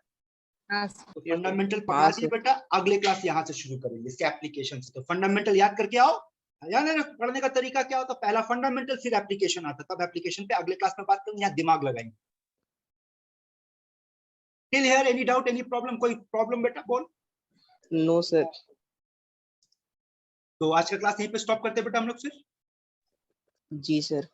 हाँ. तो फंडामेंटल पकड़ा हाँ, दिए सर। बेटा। अगले क्लास यहाँ से शुरू करेंगे इसके एप्लीकेशन से। तो फंडामेंटल याद करके आओ। याद है ना पढ़ने का तरीका क्या होता? पहला फंडामेंटल, फिर एप्लीकेशन आता, तब एप्लीकेशन पे अगले क्लास में बात करेंगे। यहाँ दिमाग लगाएंगे। Till here any doubt, any problem? कोई प्रॉब्लम बेटा बोल? No sir. तो आज का क्लास यहीं पे स्टॉप करते हैं बेटा हम लोग फिर। जी सर।